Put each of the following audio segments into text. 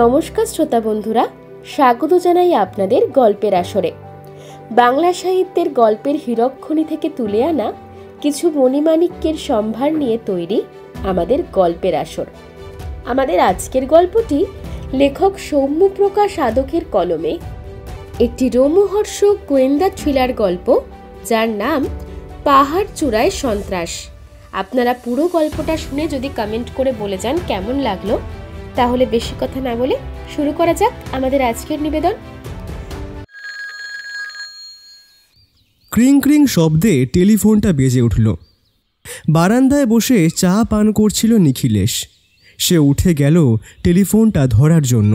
নমস্কার শ্রোতা বন্ধুরা, স্বাগত জানাই আপনাদের গল্পের আসরে। বাংলা সাহিত্যের গল্পের হীরকখনি থেকে তুলে আনা কিছু মণিমাণিক্যের সম্ভার নিয়ে তৈরি আমাদের গল্পের আসর। আমাদের আজকের গল্পটি লেখক সৌম্যপ্রকাশ আদকের কলমে একটি রোমহর্ষক গোয়েন্দা থ্রিলার গল্প, যার নাম পাহাড় চূড়ায় সন্ত্রাস। আপনারা পুরো গল্পটা শুনে যদি কমেন্ট করে বলে যান কেমন লাগলো, তাহলে বেশি কথা না বলে শুরু করা যাক আমাদের আজকের নিবেদন। ক্রিং ক্রিং শব্দে টেলিফোনটা বেজে উঠল। বারান্দায় বসে চা পান করছিল নিখিলেশ। সে উঠে গেল টেলিফোনটা ধরার জন্য।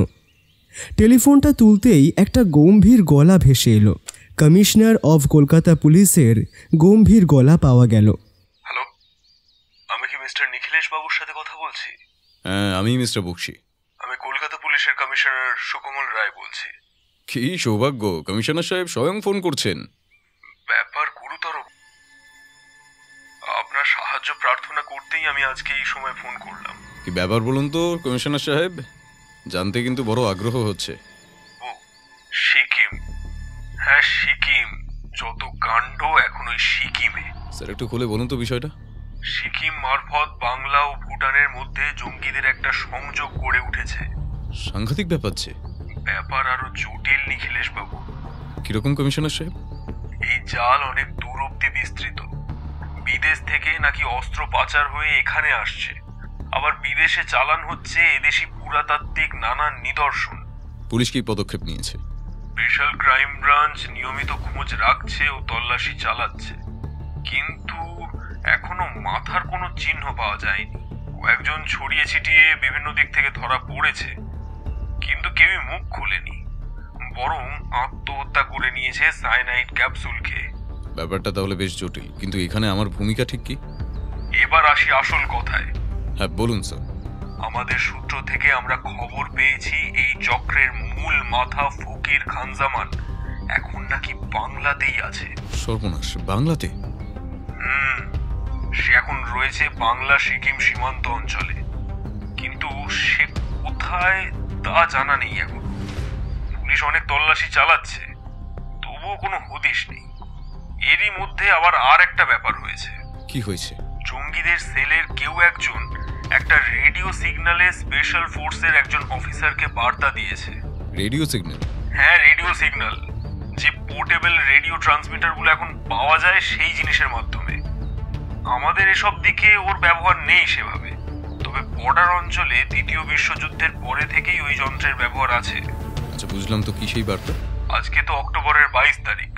টেলিফোনটা তুলতেই একটা গম্ভীর গলা ভেসে এলো। কমিশনার অফ কলকাতা পুলিশের গম্ভীর গলা পাওয়া গেল। হ্যালো, আমি কি মিস্টার নিখিলেশ বাবুর সাথে কথা বলছি? হ্যাঁ, আমি মিস্টার বক্সি। আমি কলকাতা পুলিশের কমিশনার সুকমল রায় বলছি। কি সৌভাগ্য, কমিশনার সাহেব স্বয়ং ফোন করছেন। ব্যাপার গুরুতর, আপনার সাহায্য প্রার্থনা করতেই আমি আজকে এই সময় ফোন করলাম। কি ব্যাপার বলুন তো কমিশনার সাহেব, জানতে কিন্তু বড় আগ্রহ হচ্ছে। ও সিকিম, হ্যাঁ সিকিম, যত কাণ্ড এখন ওই সিকিমে। স্যার একটু খুলে বলুন তো বিষয়টা। সিকিম মারফত বাংলা ও ভুটানের মধ্যে জঙ্গিদের একটা সংযোগ গড়ে উঠেছে। সাংঘাতিক ব্যাপার যে। ব্যাপার আরো জটিল নিখিলেশ বাবু। কিরকম কমিশনার সাহেব? এই জাল অনেক দূর অব্দি বিস্তৃত। বিদেশ থেকে নাকি অস্ত্র পাচার হয়ে এখানে আসছে, আবার বিদেশে চালান হচ্ছে এদেশি পুরাতাত্ত্বিক নানান নিদর্শন। পুলিশ কি পদক্ষেপ নিয়েছে? স্পেশাল ক্রাইম ব্রাঞ্চ নিয়মিত খোঁজ রাখছে ও তল্লাশি চালাচ্ছে, কিন্তু এখনো মাথার কোনো চিহ্ন পাওয়া যায়নি। কয়েকজন ছড়িয়ে ছিটিয়ে বিভিন্ন দিক থেকে ধরা পড়েছে, কিন্তু কেউই মুখ খুলেনি, বরং আত্মহত্যা করে নিয়েছে সায়ানাইড ক্যাপসুল খেয়ে। ব্যাপারটা তাহলে বেশ জটিল, কিন্তু এখানে আমার ভূমিকা ঠিক কি? এবার আসি আসল কথায়। হ্যাঁ বলুন স্যার। আমাদের সূত্র থেকে আমরা খবর পেয়েছি এই চক্রের মূল মাথা ফকির খানজামান এখন নাকি বাংলাতেই আছে। সর্বনাশ, বাংলাতে? সে এখন রয়েছে বাংলা সিকিম সীমান্ত অঞ্চলে, কিন্তু সে কোথায় তা জানা নেই এখন। পুলিশ অনেক তল্লাশি চালাচ্ছে, তবুও কোনো হদিশ নেই। এরই মধ্যে আবার আর একটা ব্যাপার হয়েছে। কি হয়েছে? জঙ্গিদের সেলের কেউ একজন একটা রেডিও সিগন্যালে স্পেশাল ফোর্সের একজন অফিসারকে বার্তা দিয়েছে। Radio signal? হ্যাঁ, রেডিও সিগন্যাল, যে পোর্টেবল রেডিও ট্রান্সমিটারগুলো এখন পাওয়া যায় সেই জিনিসের মাধ্যমে। আমাদের এসব দিকে ওর ব্যবহার নেই সেভাবে, তবে বর্ডার অঞ্চলে দ্বিতীয় বিশ্বযুদ্ধের পরে থেকেই ওই যন্ত্রের ব্যবহার আছে। আচ্ছা বুঝলাম, তো কি সেই বার্তা? আজকে তো অক্টোবরের 22 তারিখ।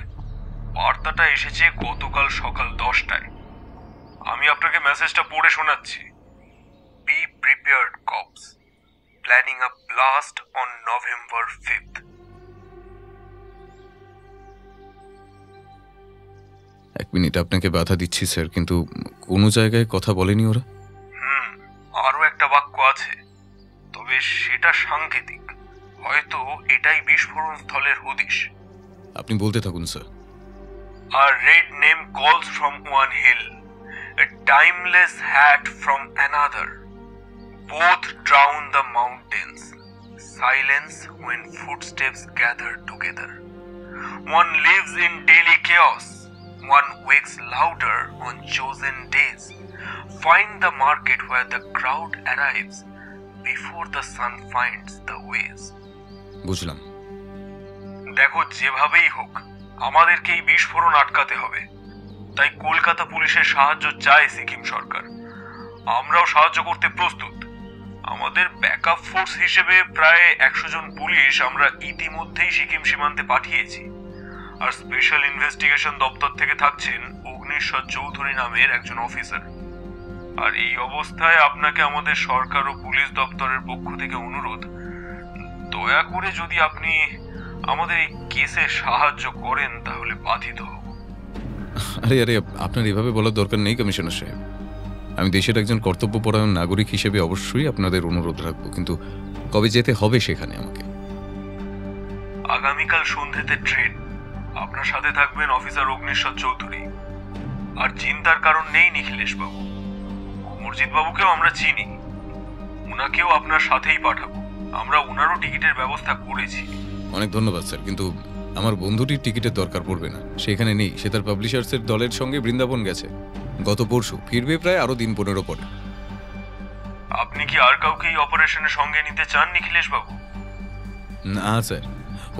বার্তাটা এসেছে গতকাল সকাল 10টায়। আমি আপনাকে মেসেজটা পড়ে শোনাচ্ছি। Be prepared, cops. Planning a blast on November 5th. এক মিনিট, আপনাকে বাধা দিচ্ছি স্যার, কিন্তু কোনো জায়গায় কথা বলেনি ওরা? আরো একটা বাক্য আছে, তবে সেটা সাংকেতিক। হয়তো এটাই বিস্ফোরণ স্থলের হদিশ। আপনি বলতে থাকুন sir. A red name calls from one hill, a timeless hat from another. Both drown the mountains. Silence when footsteps gather together. One lives in daily chaos. One wakes louder on chosen days. Find the market where the crowd arrives before the sun finds the ways. বুঝলাম। দেখো, যেভাবেই হোক আমাদেরকে এই বিস্ফোরণ আটকাতে হবে। তাই কলকাতা পুলিশের সাহায্য চায় সিকিম সরকার। আমরাও সাহায্য করতে প্রস্তুত। আমাদের ব্যাকআপ ফোর্স হিসেবে প্রায় 100 জন পুলিশ আমরা ইতিমধ্যেই সিকিম সীমান্তে পাঠিয়েছি। আর স্পেশাল ইনভেস্টিগেশন দপ্তর থেকে থাকছেন অগ্নিশ্বর চৌধুরী নামের একজন অফিসার। আর এই অবস্থায় আপনাকে আমাদের সরকার ও পুলিশ দপ্তরের পক্ষ থেকে অনুরোধ, দয়া করে যদি আপনি আমাদের এই কেসে সাহায্য করেন তাহলে বাধিত হব। আরে আরে, আপনার এভাবে বলার দরকার নেই কমিশনার সাহেব। আমি দেশের একজন কর্তব্যপরায়ণ নাগরিক হিসেবে অবশ্যই আপনাদের অনুরোধ রাখবো, কিন্তু কবে যেতে হবে সেখানে আমাকে? আগামীকাল সন্ধ্যেতে ট্রেন। আপনার সাথে থাকবেন অফিসার অগ্নিশ্বর চৌধুরী। আর চিন্তার কারণ নেই নিখিলেশ বাবু, অমরজিৎ বাবুকেও আমরা চিনি। ওনাকেও আপনার সাথেই পাঠাবো। আমরা ওনারও টিকিটের ব্যবস্থা করেছি। অনেক ধন্যবাদ স্যার, কিন্তু আমার বন্ধুটির টিকিটের দরকার পড়বে না। সে এখানে নেই, সে তার পাবলিশার্সের দলের সঙ্গে বৃন্দাবন গেছে গত পরশু, ফিরবে প্রায় আরো দিন 15 পরে। আপনি কি আর কাউকে এই অপারেশনের সঙ্গে নিতে চান নিখিলেশ বাবু? না স্যার,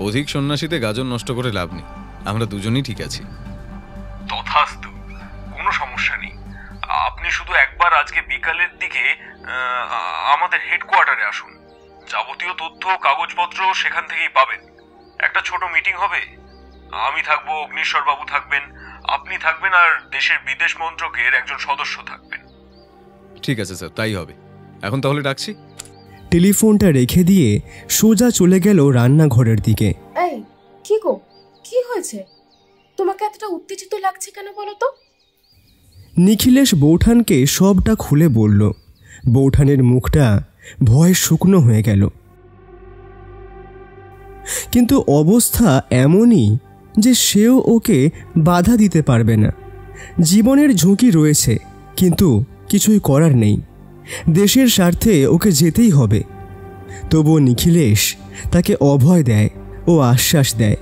অধিক সন্ন্যাসীতে গাজন নষ্ট করে লাভ নেই, আমরা দুজনেই ঠিক আছি। তথাস্তু, কোনো সমস্যা নেই। আপনি শুধু একবার আজকে বিকালের দিকে আমাদের হেডকোয়ার্টারে আসুন। যাবতীয় তথ্য কাগজপত্র সেখান থেকেই পাবেন। একটা ছোট মিটিং হবে, আমি থাকবো, অগ্নিশ্বর বাবু থাকবেন, আপনি থাকবেন, আর দেশের বিদেশ মন্ত্রকের একজন সদস্য থাকবেন। ঠিক আছে স্যার, তাই হবে। এখন তাহলে ডাকছি। টেলিফোনটা রেখে দিয়ে সোজা চলে গেল রান্নাঘরের দিকে। এই কি গো, কি হয়েছে? তোমাকে এতটা উত্তেজিত লাগছে কেন বলো তো? নিখিলেশ বৌঠানকে সবটা খুলে বলল। বৌঠানের মুখটা ভয়ে শুকনো হয়ে গেল। কিন্তু অবস্থা এমনই যে সেও ওকে বাধা দিতে পারবে না। জীবনের ঝুঁকি রয়েছে, কিন্তু কিছুই করার নেই। দেশের স্বার্থে ওকে যেতেই হবে। তবুও নিখিলেশ তাকে অভয় দেয় ও আশ্বাস দেয়।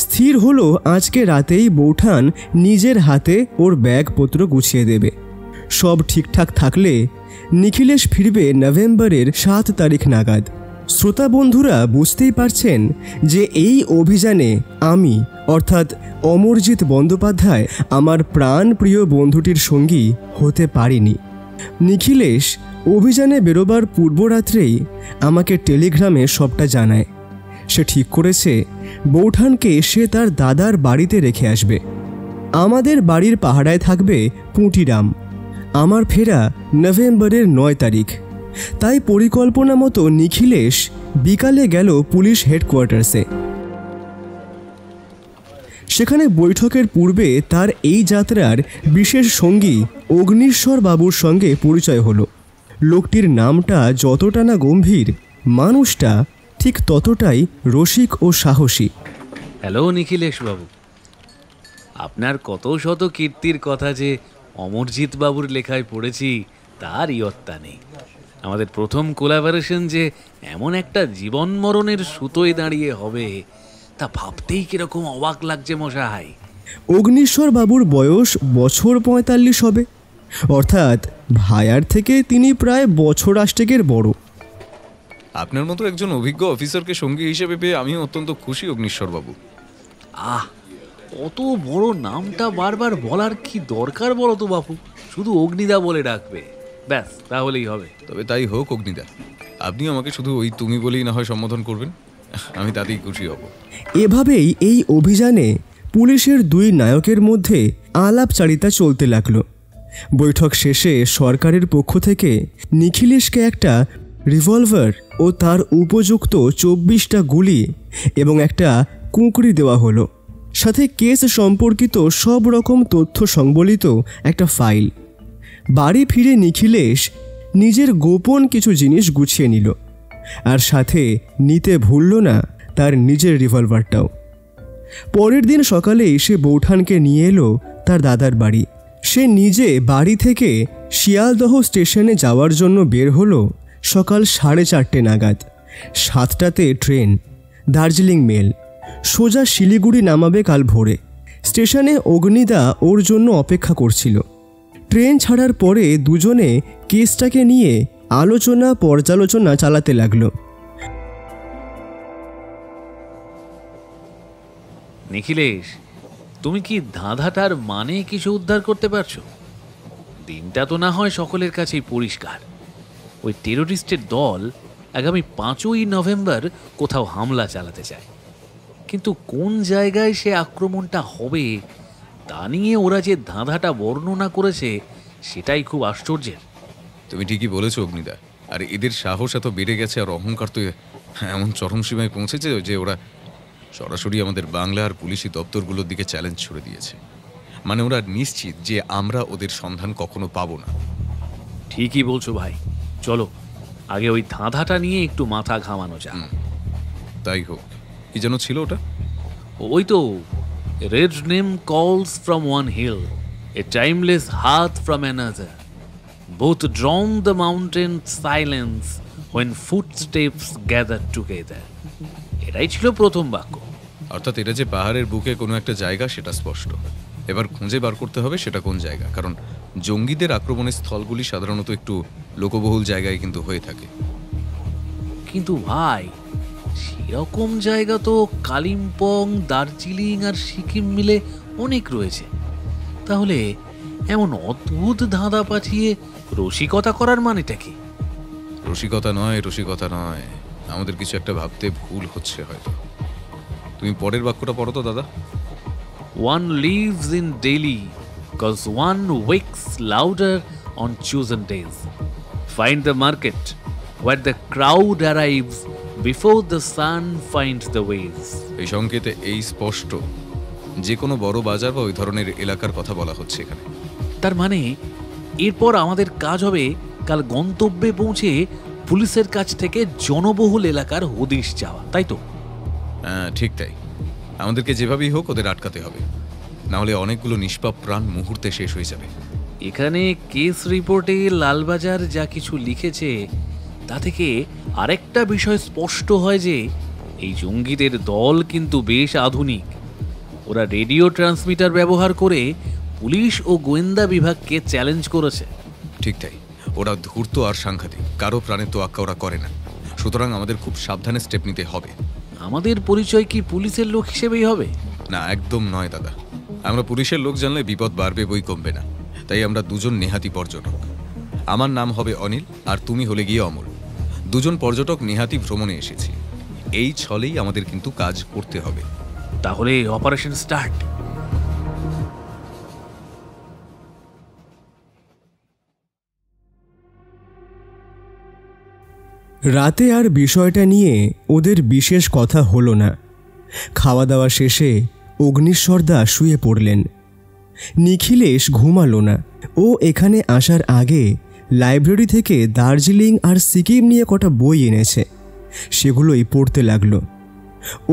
স্থির হলো আজকে রাতেই বৌঠান নিজের হাতে ওর ব্যাগপত্র গুছিয়ে দেবে। সব ঠিকঠাক থাকলে নিখিলেশ ফিরবে নভেম্বরের 7 তারিখ নাগাদ। শ্রোতা বন্ধুরা বুঝতেই পারছেন যে এই অভিযানে আমি অর্থাৎ অমরজিৎ বন্দ্যোপাধ্যায় আমার প্রাণপ্রিয় বন্ধুটির সঙ্গী হতে পারিনি। নিখিলেশ অভিযানে বেরোবার পূর্বরাত্রেই আমাকে টেলিগ্রামে সবটা জানায়। সে ঠিক করেছে বৌঠানকে সে তার দাদার বাড়িতে রেখে আসবে। আমাদের বাড়ির পাহাড়ায় থাকবে পুঁটিরাম। আমার ফেরা নভেম্বরের 9 তারিখ। তাই পরিকল্পনা মতো নিখিলেশ বিকালে গেল পুলিশ হেডকোয়ার্টার্সে। সেখানে বৈঠকের পূর্বে তার এই যাত্রার বিশেষ সঙ্গী অগ্নিশ্বর বাবুর সঙ্গে পরিচয় হলো। লোকটির নামটা যতটা না গম্ভীর, মানুষটা ঠিক ততটাই রসিক ও সাহসী। হ্যালো নিখিলেশ বাবু, আপনার কত শত কীর্তির কথা যে অমরজিৎ বাবুর লেখায় পড়েছি তার ইয়ত্তা নেই। আমাদের প্রথম কোলাবোরেশন যে এমন একটা জীবন মরণের সুতোয় দাঁড়িয়ে হবে তা ভাবতেই কিরকম অবাক লাগছে মশাই। অগ্নিশ্বর বাবুর বয়স বছর 45 হবে, অর্থাৎ ভায়ার থেকে তিনি প্রায় বছর 8 বড়। আপনার মতো একজন অভিজ্ঞ অফিসারকে সঙ্গী হিসেবে পেয়ে আমি অত্যন্ত খুশি অগ্নিশ্বর বাবু। অত বড় নামটা বারবার বলার কি দরকার বলো তো বাপু? শুধু অগ্নিদা বলে ডাকবে, ব্যাস, তাহলেই হবে। তবে তাই হোক অগ্নিদা, আপনি আমাকে শুধু ওই তুমি বলেই না হয় সম্বোধন করবেন, আমি তাতেই খুশি হব। এভাবেই এই অভিযানে পুলিশের 2 নায়কের মধ্যে আলাপচারিতা চলতে লাগলো। বৈঠক শেষে সরকারের পক্ষ থেকে নিখিলেশকে একটা রিভলভার ও তার উপযুক্ত 24টা গুলি এবং একটা কুঁকড়ি দেওয়া হলো, সাথে কেস সম্পর্কিত সব রকম তথ্য সংবলিত একটা ফাইল। বাড়ি ফিরে নিখিলেশ নিজের গোপন কিছু জিনিস গুছিয়ে নিল, আর সাথে নিতে ভুলল না তার নিজের রিভলভারটাও। পরের দিন সকালে সে বৌঠানকে নিয়ে এলো তার দাদার বাড়ি। সে নিজে বাড়ি থেকে শিয়ালদহ স্টেশনে যাওয়ার জন্য বের হলো সকাল 4:30 নাগাদ। 7টাতে ট্রেন, দার্জিলিং মেল, সোজা শিলিগুড়ি নামাবে কাল ভোরে। স্টেশনে অগ্নিদা ওর জন্য অপেক্ষা করছিল। ট্রেন ছাড়ার পরে দুজনে কেসটাকে নিয়ে আলোচনা পর্যালোচনা চালাতে লাগলো। নিখিলেশ, তুমি কি ধাঁধাটার মানে কিছু উদ্ধার করতে পারছো? দিনটা তো না হয় সকলের কাছেই পরিষ্কার। ওই টেরোরিস্টের দল আগামী 5ই নভেম্বর কোথাও হামলা চালাতে চায়, কিন্তু কোন জায়গায় সে আক্রমণটা হবে তা নিয়ে ওরা যে ধাঁধাটা বর্ণনা করেছে সেটাই খুব আশ্চর্যের। তুমি ঠিকই বলেছো অগ্নিদা, আর এদের সাহস এত বেড়ে গেছে আর অহংকার তো এমন চরম সীমায় পৌঁছেছে যে ওরা সরাসরি আমাদের বাংলা আর পুলিশি দপ্তরগুলোর দিকে চ্যালেঞ্জ ছুড়ে দিয়েছে। মানে ওরা নিশ্চিত যে আমরা ওদের সন্ধান কখনো পাবো না। ঠিকই বলছো ভাই, চলো আগে ওই ধাঁধাটা নিয়ে একটু মাথা ঘামানো যাক। তাই হোক। কি যেন ছিল ওটা? ওই তো, red name calls from one hill, a timeless heart from another. both drown the mountain's silence when footsteps gather together. এটাই ছিল প্রথম বাক্য। অর্থাৎ এটা যে পাহাড়ের বুকে কোনো একটা জায়গা সেটা স্পষ্ট। এবার খুঁজে বার করতে হবে সেটা কোন জায়গা, কারণ জঙ্গিদের আক্রমণের স্থলগুলি সাধারণত একটু লোকবহুল জায়গায় কিন্তু হয়ে থাকে। কিন্তু ভাই, সেরকম জায়গা তো কালিম্পং, দার্জিলিং আর সিকিম মিলে অনেক রয়েছে। তাহলে এমন অদ্ভুত ধাঁধা পাঠিয়ে রসিকতা করার মানেটা কি? রসিকতা নয়, আমাদের কিছু একটা ভাবতে ভুল হচ্ছে হয়তো। তুমি পরের বাক্যটা পড়ো তো দাদা। One lives in Delhi cause one wakes louder on chosen days. Find the market where the crowd arrives before the sun finds the ways. এই সংকেতে এই স্পষ্ট যে কোনো বড় বাজার বা ওই ধরনের এলাকার কথা বলা হচ্ছে এখানে। তার মানে এরপর আমাদের কাজ হবে কাল গন্তব্যে পৌঁছে পুলিশের কাছ থেকে জনবহুল এলাকার হদিশ চাওয়া, তাই তো? হ্যাঁ, ঠিক তাই। আমাদেরকে যেভাবেই হোক ওদের আটকাতে হবে, না হলে অনেকগুলো নিষ্পাপ প্রাণ মুহূর্তে শেষ হয়ে যাবে। এখানে কেস রিপোর্টে লালবাজার যা কিছু লিখেছে তা থেকে আরেকটা বিষয় স্পষ্ট হয় যে এই জঙ্গিদের দল কিন্তু বেশ আধুনিক। ওরা রেডিও ট্রান্সমিটার ব্যবহার করে পুলিশ ও গোয়েন্দা বিভাগকে চ্যালেঞ্জ করেছে। ঠিক তাই, ওরা ধূর্ত আর সাংঘাতিক, কারো প্রাণের তোয়াক্কা ওরা করে না। সুতরাং আমাদের খুব সাবধানে স্টেপ নিতে হবে। আমাদের পরিচয় কি পুলিশের লোক হিসেবেই হবে? না, একদম নয় দাদা। আমরা পুলিশের লোক জানলে বিপদ বাড়বে, বই কমবে না। তাই আমরা দুজন নেহাতি পর্যটক। আমার নাম হবে অনিল আর তুমি হলে গিয়ে অমল। দুজন পর্যটক নেহাতি ভ্রমণে এসেছি। এই ছলেই আমাদের কিন্তু কাজ করতে হবে। তাহলে অপারেশন স্টার্ট। রাতে আর বিষয়টা নিয়ে ওদের বিশেষ কথা হলো না। খাওয়া দাওয়া শেষে অগ্নিশ্বরদা শুয়ে পড়লেন। নিখিলেশ ঘুমালো না। ও এখানে আসার আগে লাইব্রেরি থেকে দার্জিলিং আর সিকিম নিয়ে কটা বই এনেছে, সেগুলোই পড়তে লাগলো।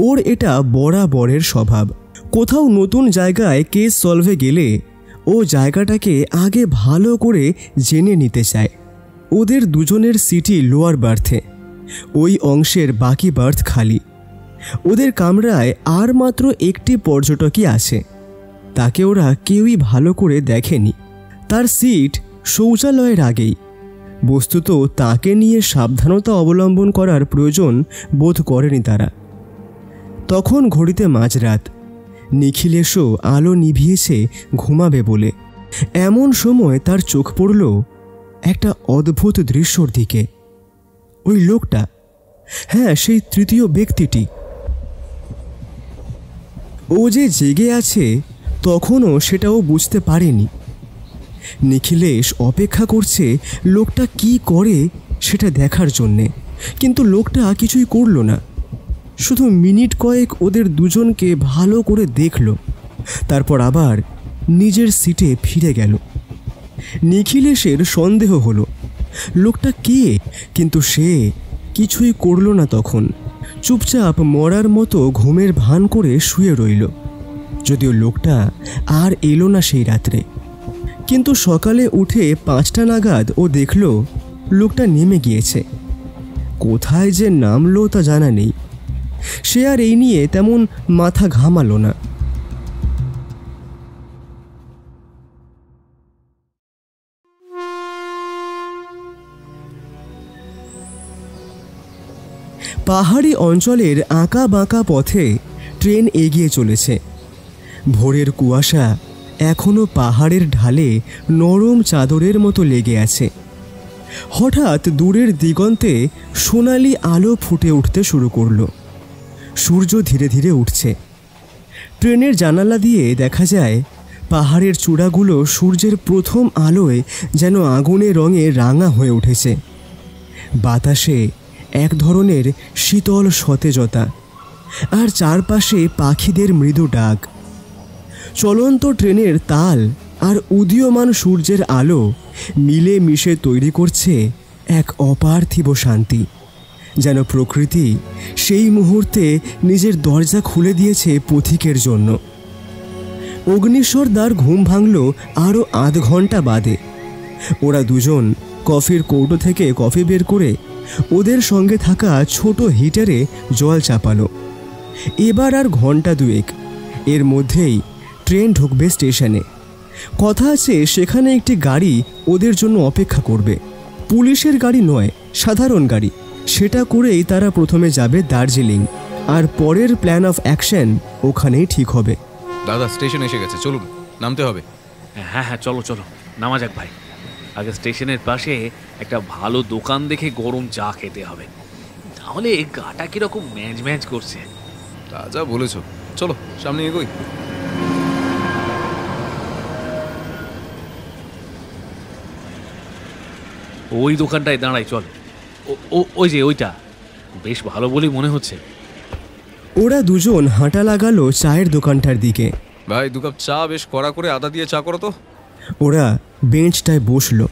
ওর এটা বরাবরের স্বভাব। কোথাও নতুন জায়গায় কেস সলভে গেলে ও জায়গাটাকে আগে ভালো করে জেনে নিতে চায়। ওদের দুজনের সিটি লোয়ার বার্থে, ওই অংশের বাকি বার্থ খালি। ওদের কামরায় আর মাত্র একটি পর্যটকই আছে, তাকে ওরা কেউই ভালো করে দেখেনি। তার সিট শৌচালয়ের আগেই। বস্তুত তাকে নিয়ে সাবধানতা অবলম্বন করার প্রয়োজন বোধ করেনি তারা। তখন ঘড়িতে মাঝরাত। নিখিলেশও আলো নিভিয়েছে ঘুমাবে বলে। এমন সময় তার চোখ পড়ল একটা অদ্ভুত দৃশ্যর দিকে। ওই লোকটা, হ্যাঁ সেই তৃতীয় ব্যক্তিটি। ও যে জেগে আছে তখনও সেটাও বুঝতে পারেনি। নিখিলেশ অপেক্ষা করছে লোকটা কি করে সেটা দেখার জন্যে, কিন্তু লোকটা কিছুই করল না। শুধু মিনিট কয়েক ওদের দুজনকে ভালো করে দেখল, তারপর আবার নিজের সিটে ফিরে গেল। নিখিলেশের সন্দেহ হলো লোকটা কে, কিন্তু সে কিছুই করল না। তখন চুপচাপ মরার মতো ঘুমের ভান করে শুয়ে রইল। যদিও লোকটা আর এলো না সেই রাত্রে। কিন্তু সকালে উঠে 5টা নাগাদ ও দেখল লোকটা নেমে গিয়েছে। কোথায় যে নামলো তা জানা নেই। সে আর এই নিয়ে তেমন মাথা ঘামালো না। পাহাড়ি অঞ্চলের আঁকা বাঁকা পথে ট্রেন এগিয়ে চলেছে। ভোরের কুয়াশা এখনো পাহাড়ের ঢালে নরম চাদরের মতো লেগে আছে। হঠাৎ দূরের দিগন্তে সোনালি আলো ফুটে উঠতে শুরু করলো। সূর্য ধীরে ধীরে উঠছে। ট্রেনের জানালা দিয়ে দেখা যায় পাহাড়ের চূড়াগুলো সূর্যের প্রথম আলোয় যেন আগুনের রঙে রাঙা হয়ে উঠেছে। বাতাসে এক ধরনের শীতল সতেজতা, আর চারপাশে পাখিদের মৃদু ডাক। চলন্ত ট্রেনের তাল আর উদীয়মান সূর্যের আলো মিলে মিশে তৈরি করছে এক অপার্থিব শান্তি। যেন প্রকৃতি সেই মুহূর্তে নিজের দরজা খুলে দিয়েছে পথিকের জন্য। অগ্নিশ্বরদার ঘুম ভাঙল আরও আধ ঘন্টা বাদে। ওরা দুজন কফির কৌটো থেকে কফি বের করে ওদের সঙ্গে থাকা ছোট হিটারে জল চাপালো। এবার আর ঘন্টা দুয়েক এর মধ্যেই ট্রেন ঢুকবে স্টেশনে। কথা আছে সেখানে একটি গাড়ি ওদের জন্য অপেক্ষা করবে। পুলিশের গাড়ি নয়, সাধারণ গাড়ি। সেটা করেই তারা প্রথমে যাবে দার্জিলিং, আর পরের প্ল্যান অফ অ্যাকশন ওখানেই ঠিক হবে। দাদা স্টেশন এসে গেছে, চলুন নামতে হবে। হ্যাঁ হ্যাঁ, চলো চলো, নামা যাক ভাই। আগে স্টেশনের পাশে একটা ভালো দোকান দেখে গরম চা খেতে হবে, তাহলে গাটা কিরকম ম্যাচ ম্যাচ করছে। তা যা বলেছ, চলো সামনে এগোই। ওই দোকানটায় দাঁড়াই, চল। ওই যে ওইটা বেশ ভালো বলেই মনে হচ্ছে। ওরা দুজন হাঁটা লাগালো চায়ের দোকানটার দিকে। ভাই 2 কাপ চা, বেশ কড়া করে আদা দিয়ে চা করো তো। ওরা বেঞ্চটায় বসলো।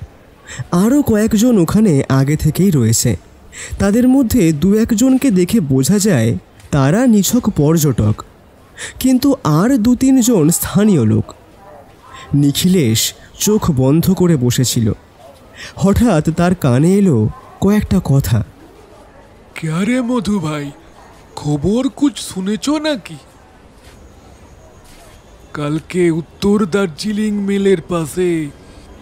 আরও কয়েকজন ওখানে আগে থেকেই রয়েছে। তাদের মধ্যে 2-1 জনকে দেখে বোঝা যায় তারা নিছক পর্যটক, কিন্তু আর 2-3 জন স্থানীয় লোক। নিখিলেশ চোখ বন্ধ করে বসেছিল। হঠাৎ তার কানে এলো কয়েকটা কথা। क्या रे मधु भाई, खबर कुछ सुनेছো নাকি? কালকে উত্তর দার্জিলিং মেলের পাশে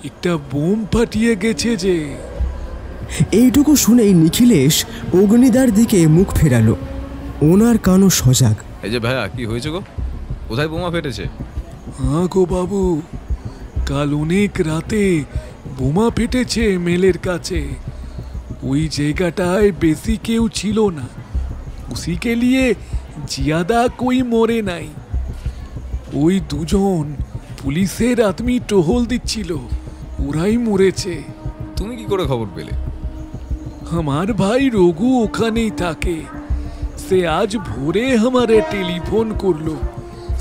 একটা বোম ফাটিয়ে গেছে যে। এইটুকু শুনেই নিখিলেশ অগ্নিদার দিকে মুখ ফেরালো। ওনার কানও সজাগ। এই যে ভাইয়া, কি হয়েছে গো? কোথায় বোমা ফেটেছে? হ্যাঁ গো বাবু, কাল অনেক রাতে বোমা ফেটেছে মেলের কাছে। ওই জায়গাটায় বেশি কেউ ছিল না, উসিকে লিয়ে জিয়াদা কই মরে নাই। ওই 2 জন পুলিশের আদমি টহল দিচ্ছিল, ওরাই মরেছে। তুমি কি করে খবর পেলে? আমার ভাই রঘু ওখানেই থাকে। সে আজ ভোরে আমারে টেলিফোন করলো,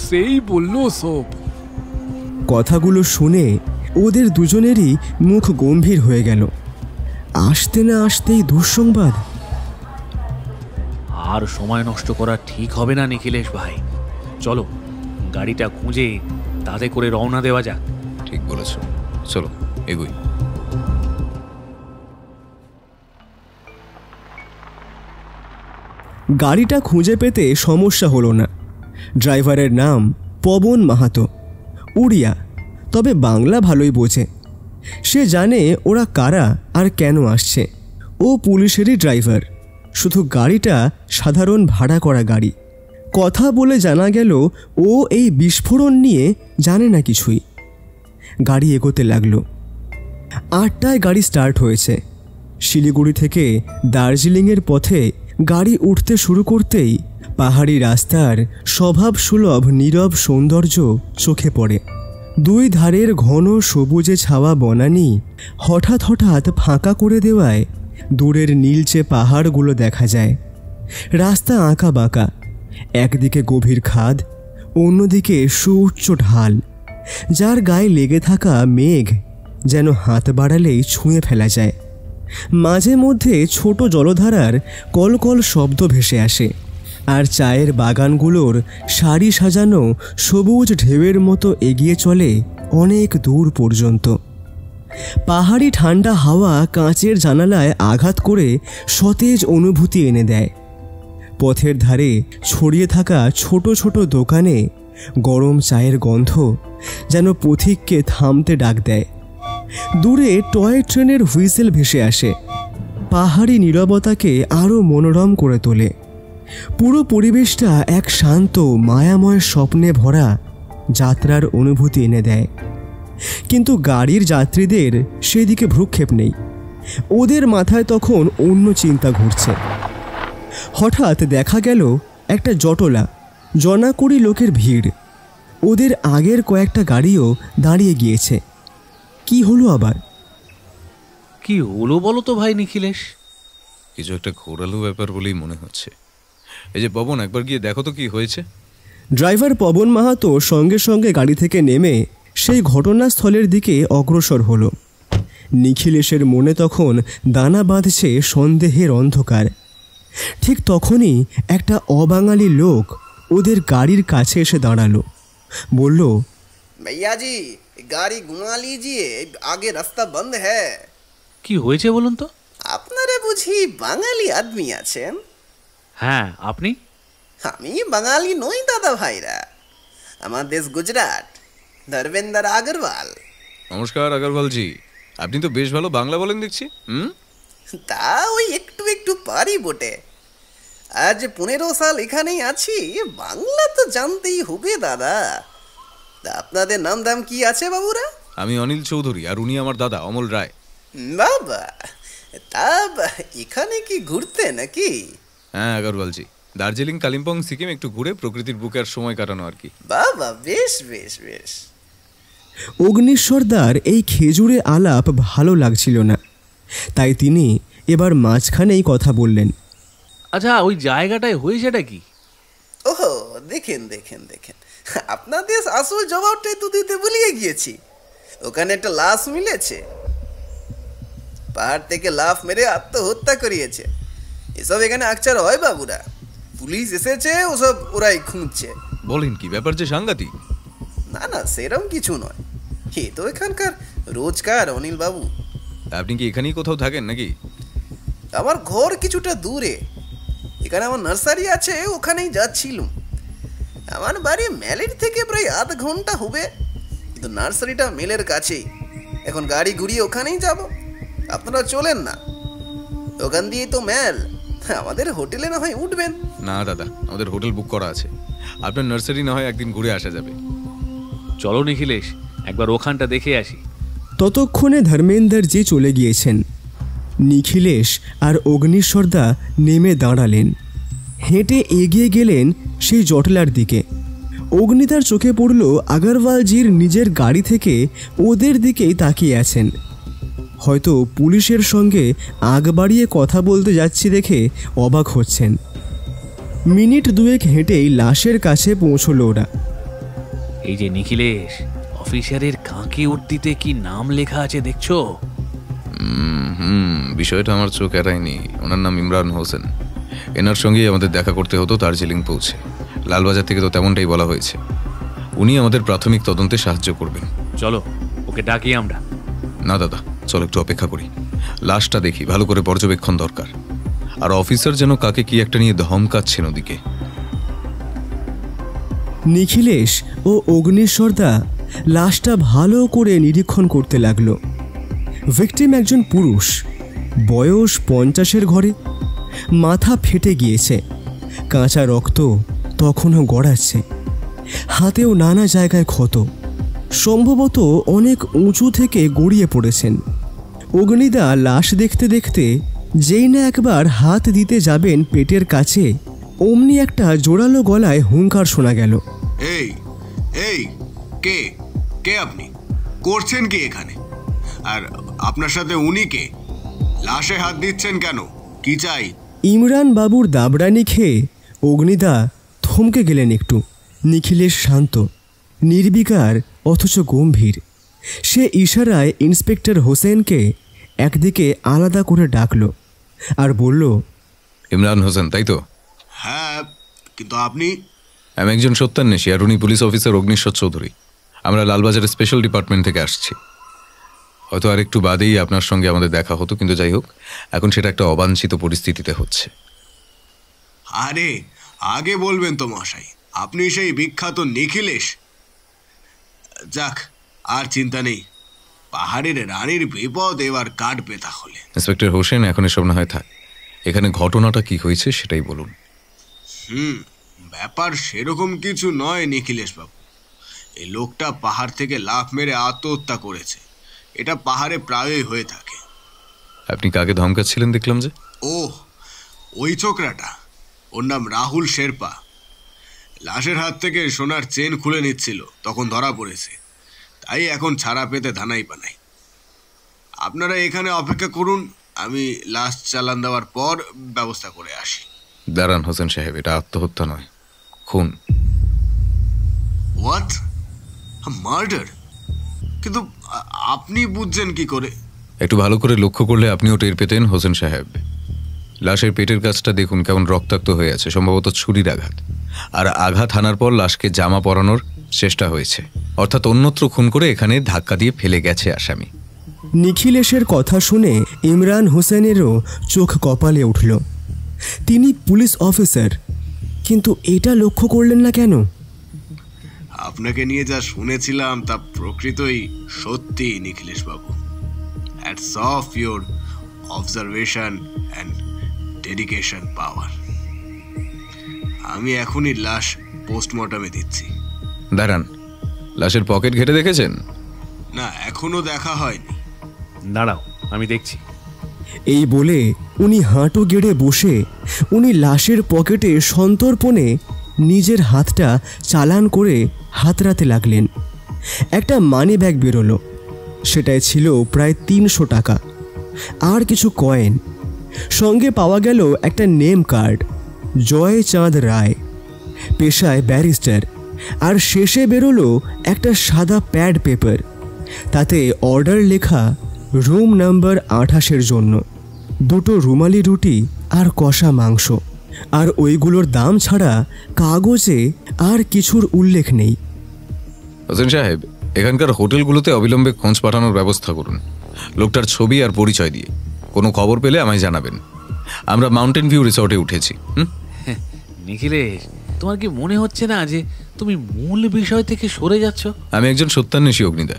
সেই বললো সব। কথাগুলো শুনে ওদের দুজনেরই মুখ গম্ভীর হয়ে গেল। আসতে না আসতেই দুঃসংবাদ। আর সময় নষ্ট করা ঠিক হবে না নিখিলেশ ভাই, চলো গাড়িটা খুঁজে তাতে করে রওনা দেওয়া যাক। ঠিক বলেছ, চলো এগোই। গাড়িটা খুঁজে পেতে সমস্যা হলো না। ড্রাইভারের নাম পবন মাহাতো, উড়িয়া, তবে বাংলা ভালোই বোঝে। সে জানে ওরা কারা আর কেন আসছে। ও পুলিশেরই ড্রাইভার, শুধু গাড়িটা সাধারণ ভাড়া করা গাড়ি। কথা বলে জানা গেল ও এই বিস্ফোরণ নিয়ে জানে না কিছুই। গাড়ি এগোতে লাগলো। 8টায় গাড়ি স্টার্ট হয়েছে। শিলিগুড়ি থেকে দার্জিলিংয়ের পথে গাড়ি উঠতে শুরু করতেই পাহাড়ি রাস্তার স্বভাবসুলভ নীরব সৌন্দর্য চোখে পড়ে। 2 ধারের ঘন সবুজে ছাওয়া বনানী হঠাৎ হঠাৎ ফাঁকা করে দেওয়ায় দূরের নীলচে পাহাড়গুলো দেখা যায়। রাস্তা আঁকা বাঁকা, একদিকে গভীর খাদ, অন্যদিকে সুউচ্চ ঢাল, যার গায়ে লেগে থাকা মেঘ যেন হাত বাড়ালেই ছুঁয়ে ফেলা যায়। মাঝে মধ্যে ছোট জলধারার কলকল শব্দ ভেসে আসে, আর চায়ের বাগানগুলোর সারি সাজানো সবুজ ঢেউয়ের মতো এগিয়ে চলে অনেক দূর পর্যন্ত। পাহাড়ি ঠান্ডা হাওয়া কাঁচের জানালায় আঘাত করে সতেজ অনুভূতি এনে দেয়। পথের ধারে ছড়িয়ে থাকা ছোট ছোট দোকানে গরম চায়ের গন্ধ যেন পথিককে থামতে ডাক দেয়। দূরে টয় ট্রেনের হুইসেল ভেসে আসে, পাহাড়ি নীরবতাকে আরও মনোরম করে তোলে। পুরো পরিবেশটা এক শান্ত মায়াময় স্বপ্নে ভরা যাত্রার অনুভূতি এনে দেয়। কিন্তু গাড়ির যাত্রীদের সেদিকে ভ্রুক্ষেপ নেই। ওদের মাথায় তখন অন্য চিন্তা ঘুরছে। হঠাৎ দেখা গেল একটা জটলা, জনাকুড়ি লোকের ভিড়। ওদের আগের কয়েকটা গাড়িও দাঁড়িয়ে গিয়েছে। কি হলো আবার? কি হলো বলো তো ভাই নিখিলেশ? কিছু একটা ঘোরালো ব্যাপার বলেই মনে হচ্ছে। এই যে পবন, একবার গিয়ে দেখো তো কি হয়েছে। ড্রাইভার পবন মাহাতো সঙ্গে সঙ্গে গাড়ি থেকে নেমে সেই ঘটনাস্থলের দিকে অগ্রসর হলো। নিখিলেশের মনে তখন দানা বাঁধছে সন্দেহের অন্ধকার। ঠিক তখনই একটা অবাঙালি লোক ওদের গাড়ির কাছে এসে দাঁড়ালো। বলল, भैया जी गाड़ी घुमा लीजिए, आगे रास्ता बंद है। কি হয়েছে বলুন তো? আপনারা বুঝি বাঙালি আদমি আছেন? হ্যাঁ, আপনি? আমি বাঙালি নই দাদা ভাইরা, আমার দেশ গুজরাট, ধর্মেন্দ্র আগরওয়াল। নমস্কার আগরওয়ালজি, আপনি তো বেশ ভালো বাংলা বলেন দেখছি। তা ওই একটু একটু পারি বটে। আজ 15 সাল এখানেই আছি, বাংলা তো জানতেই হবে দাদা। তা আপনাদের নাম দাম কি আছে বাবুরা? আমি অনিল চৌধুরী, আর উনি আমার দাদা অমল রায়। বাবা, তা এখানে কি ঘুরতে নাকি? হ্যাঁ আগরওয়ালজি, দার্জিলিং, কালিম্পং, সিকিম একটু ঘুরে প্রকৃতির বুকে আর সময় কাটানো আর কি। বাবা, বেশ বেশ বেশ। অগ্নিশ্বরদার এই খেজুরে আলাপ ভালো লাগছিল না, তাই তিনি এবার মাঝখানেই কথা বললেন। আচ্ছা, ওই জায়গাটায় হয়েছেটা কি? ওহো, দেখেন দেখেন দেখেন, আপনাদের আসল জবাবটাই তো দিতে ভুলিয়ে গিয়েছি। ওখানে একটা লাশ মিলেছে, পাহাড় থেকে লাফ মেরে আত্মহত্যা করিয়েছে। এসব এখানে আকচার হয় বাবুরা, পুলিশ এসেছে, ওসব ওরাই খুঁজছে। বলেন কি, ব্যাপার যে সাংঘাতিক। না না, সেরম কিছু নয়, এ তো এখানকার রোজকার অনিল বাবু। আপনি কি এখানেই কোথাও থাকেন নাকি? আমার ঘর কিছুটা দূরে, এখানে আমার নার্সারি আছে, ওখানেই যাচ্ছিলাম। আমার বাড়ি মেলের থেকে প্রায় আধ ঘন্টা হবে, কিন্তু নার্সারিটা মেলের কাছেই। এখন গাড়ি ঘুরিয়ে ওখানেই যাব, আপনারা চলেন না, ওখান দিয়েই তো মেল। আমাদের হোটেলে না হয় উঠবেন? না দাদা, আমাদের হোটেল বুক করা আছে, আপনার নার্সারি না হয় একদিন ঘুরে আসা যাবে। চলো নিখিলেশ, একবার ওখানটা দেখে আসি। ততক্ষণে ধর্মেন্দ্র যে চলে গিয়েছেন। নিখিলেশ আর অগ্নিশ্বরদা নেমে দাঁড়ালেন, হেঁটে এগিয়ে গেলেন সেই জটলার দিকে। অগ্নিদার চোখে পড়ল আগরওয়ালজির নিজের গাড়ি থেকে ওদের দিকেই তাকিয়ে আছেন। হয়তো পুলিশের সঙ্গে আগ বাড়িয়ে কথা বলতে যাচ্ছি দেখে অবাক হচ্ছেন। মিনিট দুয়েক হেঁটেই লাশের কাছে পৌঁছল ওরা। এই যে নিখিলেশ, অফিসারের কাঁকে উর্দিতে কি নাম লেখা আছে দেখছো? বিষয়টা আমার চোখ এড়ায়নি। ওনার নাম ইমরান হোসেন। এনার সঙ্গেই আমাদের দেখা করতে হতো দার্জিলিং পৌঁছে। লালবাজার থেকে তো তেমনটাই বলা হয়েছে। উনি আমাদের প্রাথমিক তদন্তে সাহায্য করবেন। চলো, ওকে ডাকি আমরা। না দাদা, চলো একটু অপেক্ষা করি, লাশটা দেখি, ভালো করে পর্যবেক্ষণ দরকার। আর অফিসার যেন কাকে কি একটা নিয়ে ধমকাচ্ছেন ওদিকে। নিখিলেশ ও অগ্নিশ্বরদা লাশটা ভালো করে নিরীক্ষণ করতে লাগলো। ভিকটিম একজন পুরুষ, বয়স 50-এর ঘরে, মাথা ফেটে গিয়েছে, কাঁচা রক্ত তখনও গড়াচ্ছে, হাতেও নানা জায়গায় ক্ষত, সম্ভবত অনেক উঁচু থেকে গড়িয়ে পড়েছেন। অগ্নিদা লাশ দেখতে দেখতে যেই না একবার হাত দিতে যাবেন পেটের কাছে, অমনি একটা জোরালো গলায় হুঙ্কার শোনা গেল। এই এই, কে কে আপনি? করছেন কি এখানে? আর আপনার সাথে উনি কে? লাশে হাত দিচ্ছেন কেন? কি চাই? ইমরান বাবুর দাবড়ানি খেয়ে অগ্নিদা থমকে গেলেন একটু। নিখিলেশ শান্ত, নির্বিকার অথচ গম্ভীর। সে ইশারায় ইন্সপেক্টর হোসেনকে একদিকে আলাদা করে ডাকল আর বলল, ইমরান হোসেন তাই তো? হ্যাঁ, কিন্তু আপনি? আমি একজন সত্যান্বেষী, আর উনি পুলিশ অফিসার অগ্নিশ্বর চৌধুরী। আমরা লালবাজারের স্পেশাল ডিপার্টমেন্ট থেকে আসছি। হয়তো আর একটু বাদেই আপনার সঙ্গে আমাদের দেখা হতো, কিন্তু যাই হোক, এখন সেটা একটা অবাঞ্ছিত পরিস্থিতিতে হচ্ছে। আরে আগে বলবেন তো মশাই, আপনি সেই বিখ্যাত নিখিলেশ। যাক, আর চিন্তা নেই, পাহাড়ের রানীর বিপদ এবার কাটবে তাহলে। ইন্সপেক্টর হোসেন, এখন এসব না হয় থাক, এখানে ঘটনাটা কি হয়েছে সেটাই বলুন। ব্যাপার সেরকম কিছু নয় নিখিলেশ বাবু। এই লোকটা পাহাড় থেকে লাফ মেরে আত্মহত্যা করেছে, এটা পাহাড়ে প্রায়ই হয়ে থাকে। আপনি কাকে ধমকাচ্ছিলেন দেখলাম যে? ওই ছোকরাটা, ওর নাম রাহুল শেরপা। লাশের হাত থেকে সোনার চেন খুলে নিচ্ছিল, তখন ধরা পড়েছে। তাই এখন ছাড়া পেতে ধানাই পানাই। আপনারা এখানে অপেক্ষা করুন, আমি লাশ চালান দেওয়ার পর ব্যবস্থা করে আসি। দাঁড়ান হোসেন সাহেব, এটা আত্মহত্যা নয়, খুন। হোয়াট? মার্ডার? কিন্তু আপনি বুঝছেন কি করে? একটু ভালো করে লক্ষ্য করলে আপনিও টের পেতেন হোসেন সাহেব। লাশের পেটের কাছটা দেখুন, কেমন রক্তাক্ত হয়ে আছে, সম্ভবত ছুরির আঘাত। আর আঘাত হানার পর লাশকে জামা পরানোর চেষ্টা হয়েছে, অর্থাৎ অন্যত্র খুন করে এখানে ধাক্কা দিয়ে ফেলে গেছে আসামি। নিখিলেশের কথা শুনে ইমরান হোসেনেরও চোখ কপালে উঠল। তিনি পুলিশ অফিসার, কিন্তু এটা লক্ষ্য করলেন না কেন? আপনাকে নিয়ে যা শুনেছিলাম তা প্রকৃতই সত্যি Nikhilesh babu. Hats off your observation and dedication power. আমি এখনই লাশ পোস্টমর্টমে দিচ্ছি। দাঁড়ান, লাশের পকেট ঘেটে দেখেছেন? না, এখনো দেখা হয়নি। দাঁড়াও, আমি দেখছি। এই বলে উনি হাঁটু গেড়ে বসে উনি লাশের পকেটে সন্তর্পণে নিজের হাতটা চালান করে হাতড়াতে লাগলেন। একটা মানি ব্যাগ বেরোলো, সেটায় ছিল প্রায় 300 টাকা আর কিছু কয়েন। সঙ্গে পাওয়া গেল একটা নেম কার্ড, জয়চাঁদ রায়, পেশায় ব্যারিস্টার। আর শেষে বেরোলো একটা সাদা প্যাড পেপার, তাতে অর্ডার লেখা রুম নাম্বার 28-এর জন্য 2টো রুমালি রুটি আর কষা মাংস। আর ওইগুলোর দাম ছাড়া কাগজে আর কিছুর উল্লেখ নেই। হোসেন সাহেব, এখানকার হোটেলগুলোতে অবিলম্বে খোঁজ পাঠানোর ব্যবস্থা করুন, লোকটার ছবি আর পরিচয় দিয়ে। কোনো খবর পেলে আমায় জানাবেন। আমরা মাউন্টেন ভিউ রিসর্টে উঠেছি। নিখিলেশ, তোমার কি মনে হচ্ছে না যে তুমি মূল বিষয় থেকে সরে যাচ্ছ? আমি একজন সত্যান্বেষী অগ্নিদা,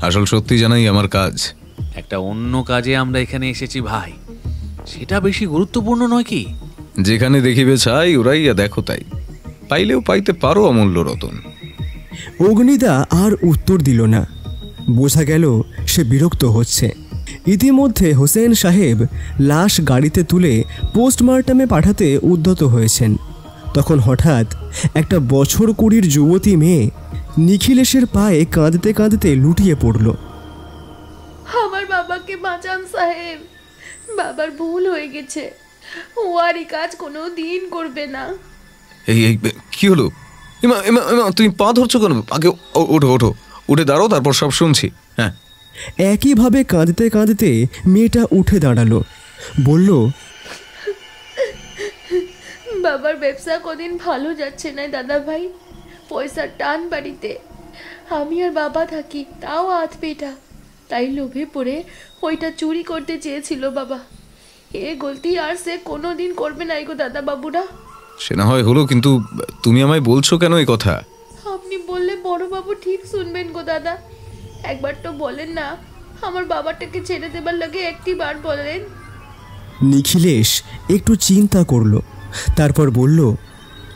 আসল সত্যি জানাই আমার কাজ। একটা অন্য কাজে আমরা এখানে এসেছি ভাই, সেটা বেশি গুরুত্বপূর্ণ নয় কি? যেখানে দেখিবে ছাই ওরাইয়া দেখো তাই, পাইলেও পাইতে পারো অমূল্য রতন। অগ্নিদা আর উত্তর দিল না। বোঝা গেল সে বিরক্ত হচ্ছে। ইতিমধ্যে হোসেন সাহেব লাশ গাড়িতে তুলে পোস্টমর্টমে পাঠাতে উদ্যত হয়েছেন। তখন হঠাৎ একটা বছর 20-র যুবতী মেয়ে নিখিলেশের পায়ে কাঁদতে কাঁদতে লুটিয়ে পড়ল। আমার বাবাকে বাঁচান সাহেব, বাবার ভুল হয়ে গেছে, ও আর এই কাজ কোনো দিন করবে না। এই এই কি হলো? এমা এমা এমা, তুমি পা ধরছো কেন? আগে ওঠো ওঠো, উঠে দাঁড়াও, তারপর সব শুনছি। হ্যাঁ। একইভাবে কাঁদতে কাঁদতে মেয়েটা উঠে দাঁড়ালো, বলল, বাবার ব্যবসা কদিন ভালো যাচ্ছে না দাদা ভাই, পয়সার টান বাড়িতে। আমি আর বাবা থাকি, তাও হাত পেটা। তাই লোভে পড়ে ওইটা চুরি করতে চেয়েছিল বাবা। এ গলতি আর সে কোনো দিন করবে না গো দাদা বাবুরা। সে না হয় হলো, কিন্তু তুমি আমায় বলছো কেন এই কথা? আপনি বললে বড় বাবু ঠিক শুনবেন গো দাদা। একবার তো বলেন না, আমার বাবাটাকে ছেড়ে দেবার লাগে একটি বার বলেন। নিখিলেশ একটু চিন্তা করলো, তারপর বলল,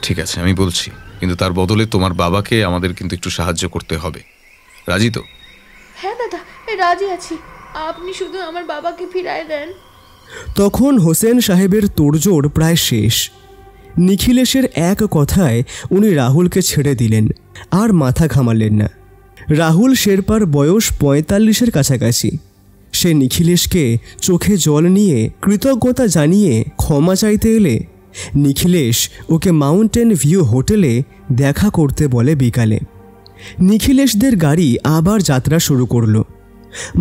ঠিক আছে, আমি বলছি, কিন্তু তার বদলে তোমার বাবাকে আমাদের কিন্তু একটু সাহায্য করতে হবে। রাজি তো? হ্যাঁ দাদা, রাজি আছি, আপনি শুধু আমার বাবাকে ফিরায় দেন। তখন হোসেন সাহেবের তোড়জোড় প্রায় শেষ। নিখিলেশের এক কথায় উনি রাহুলকে ছেড়ে দিলেন, আর মাথা ঘামালেন না। রাহুল শেরপার বয়স 45-এর কাছাকাছি। সে নিখিলেশকে চোখে জল নিয়ে কৃতজ্ঞতা জানিয়ে ক্ষমা চাইতে এলে নিখিলেশ ওকে মাউন্টেন ভিউ হোটেলে দেখা করতে বলে বিকালে। নিখিলেশদের গাড়ি আবার যাত্রা শুরু করলো।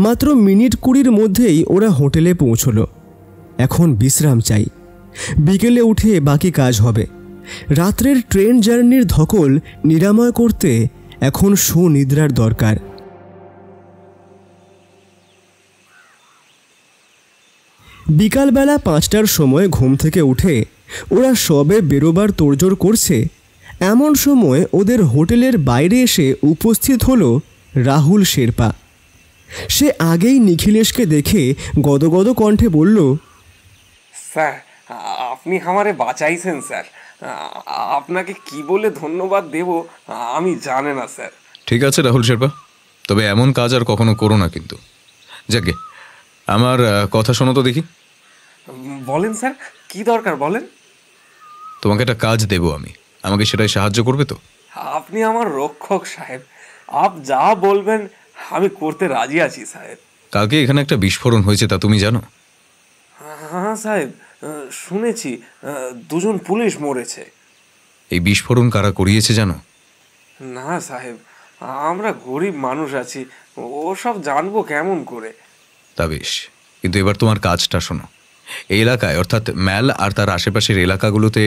মাত্র মিনিট 20-র মধ্যেই ওরা হোটেলে পৌঁছলো। এখন বিশ্রাম চাই, বিকেলে উঠে বাকি কাজ হবে। রাত্রের ট্রেন জার্নির ধকল নিরাময় করতে এখন সুনিদ্রার দরকার। বিকালবেলা 5টার সময় ঘুম থেকে উঠে ওরা সবে বেরোবার তোড়জোড় করছে, এমন সময় ওদের হোটেলের বাইরে এসে উপস্থিত হলো রাহুল শেরপা। সে আগেই নিখিলেশকে দেখে গদগদ কণ্ঠে বলল, স্যার, আপনি আমারে বাঁচাইছেন স্যার। আপনাকে কি বলে ধন্যবাদ দেব আমি জানি না স্যার। ঠিক আছে রাহুল শেরপা, তবে এমন কাজ আর কখনো করো না কিন্তু। যাকে আমার কথা শোনো তো দেখি। বলেন স্যার, কি দরকার বলেন। তোমাকে একটা কাজ দেব আমি, আমাকে সেটাই সাহায্য করবে তো? আপনি আমার রক্ষক সাহেব, আপ যা বলবেন আমি করতে রাজি আছি সাহেব। কালকে এখানে একটা বিস্ফোরণ হয়েছে, তা তুমি জানো? হ্যাঁ সাহেব, শুনেছি 2জন পুলিশ মরেছে। এই বিস্ফোরণ কারা করিয়েছে জানো? না সাহেব, আমরা গরিব মানুষ আছি, ওসব জানবো কেমন করে। তা বেশ, কিন্তু এবার তোমার কাজটা শোনো। এই এলাকায়, অর্থাৎ ম্যাল আর তার আশেপাশের এলাকাগুলোতে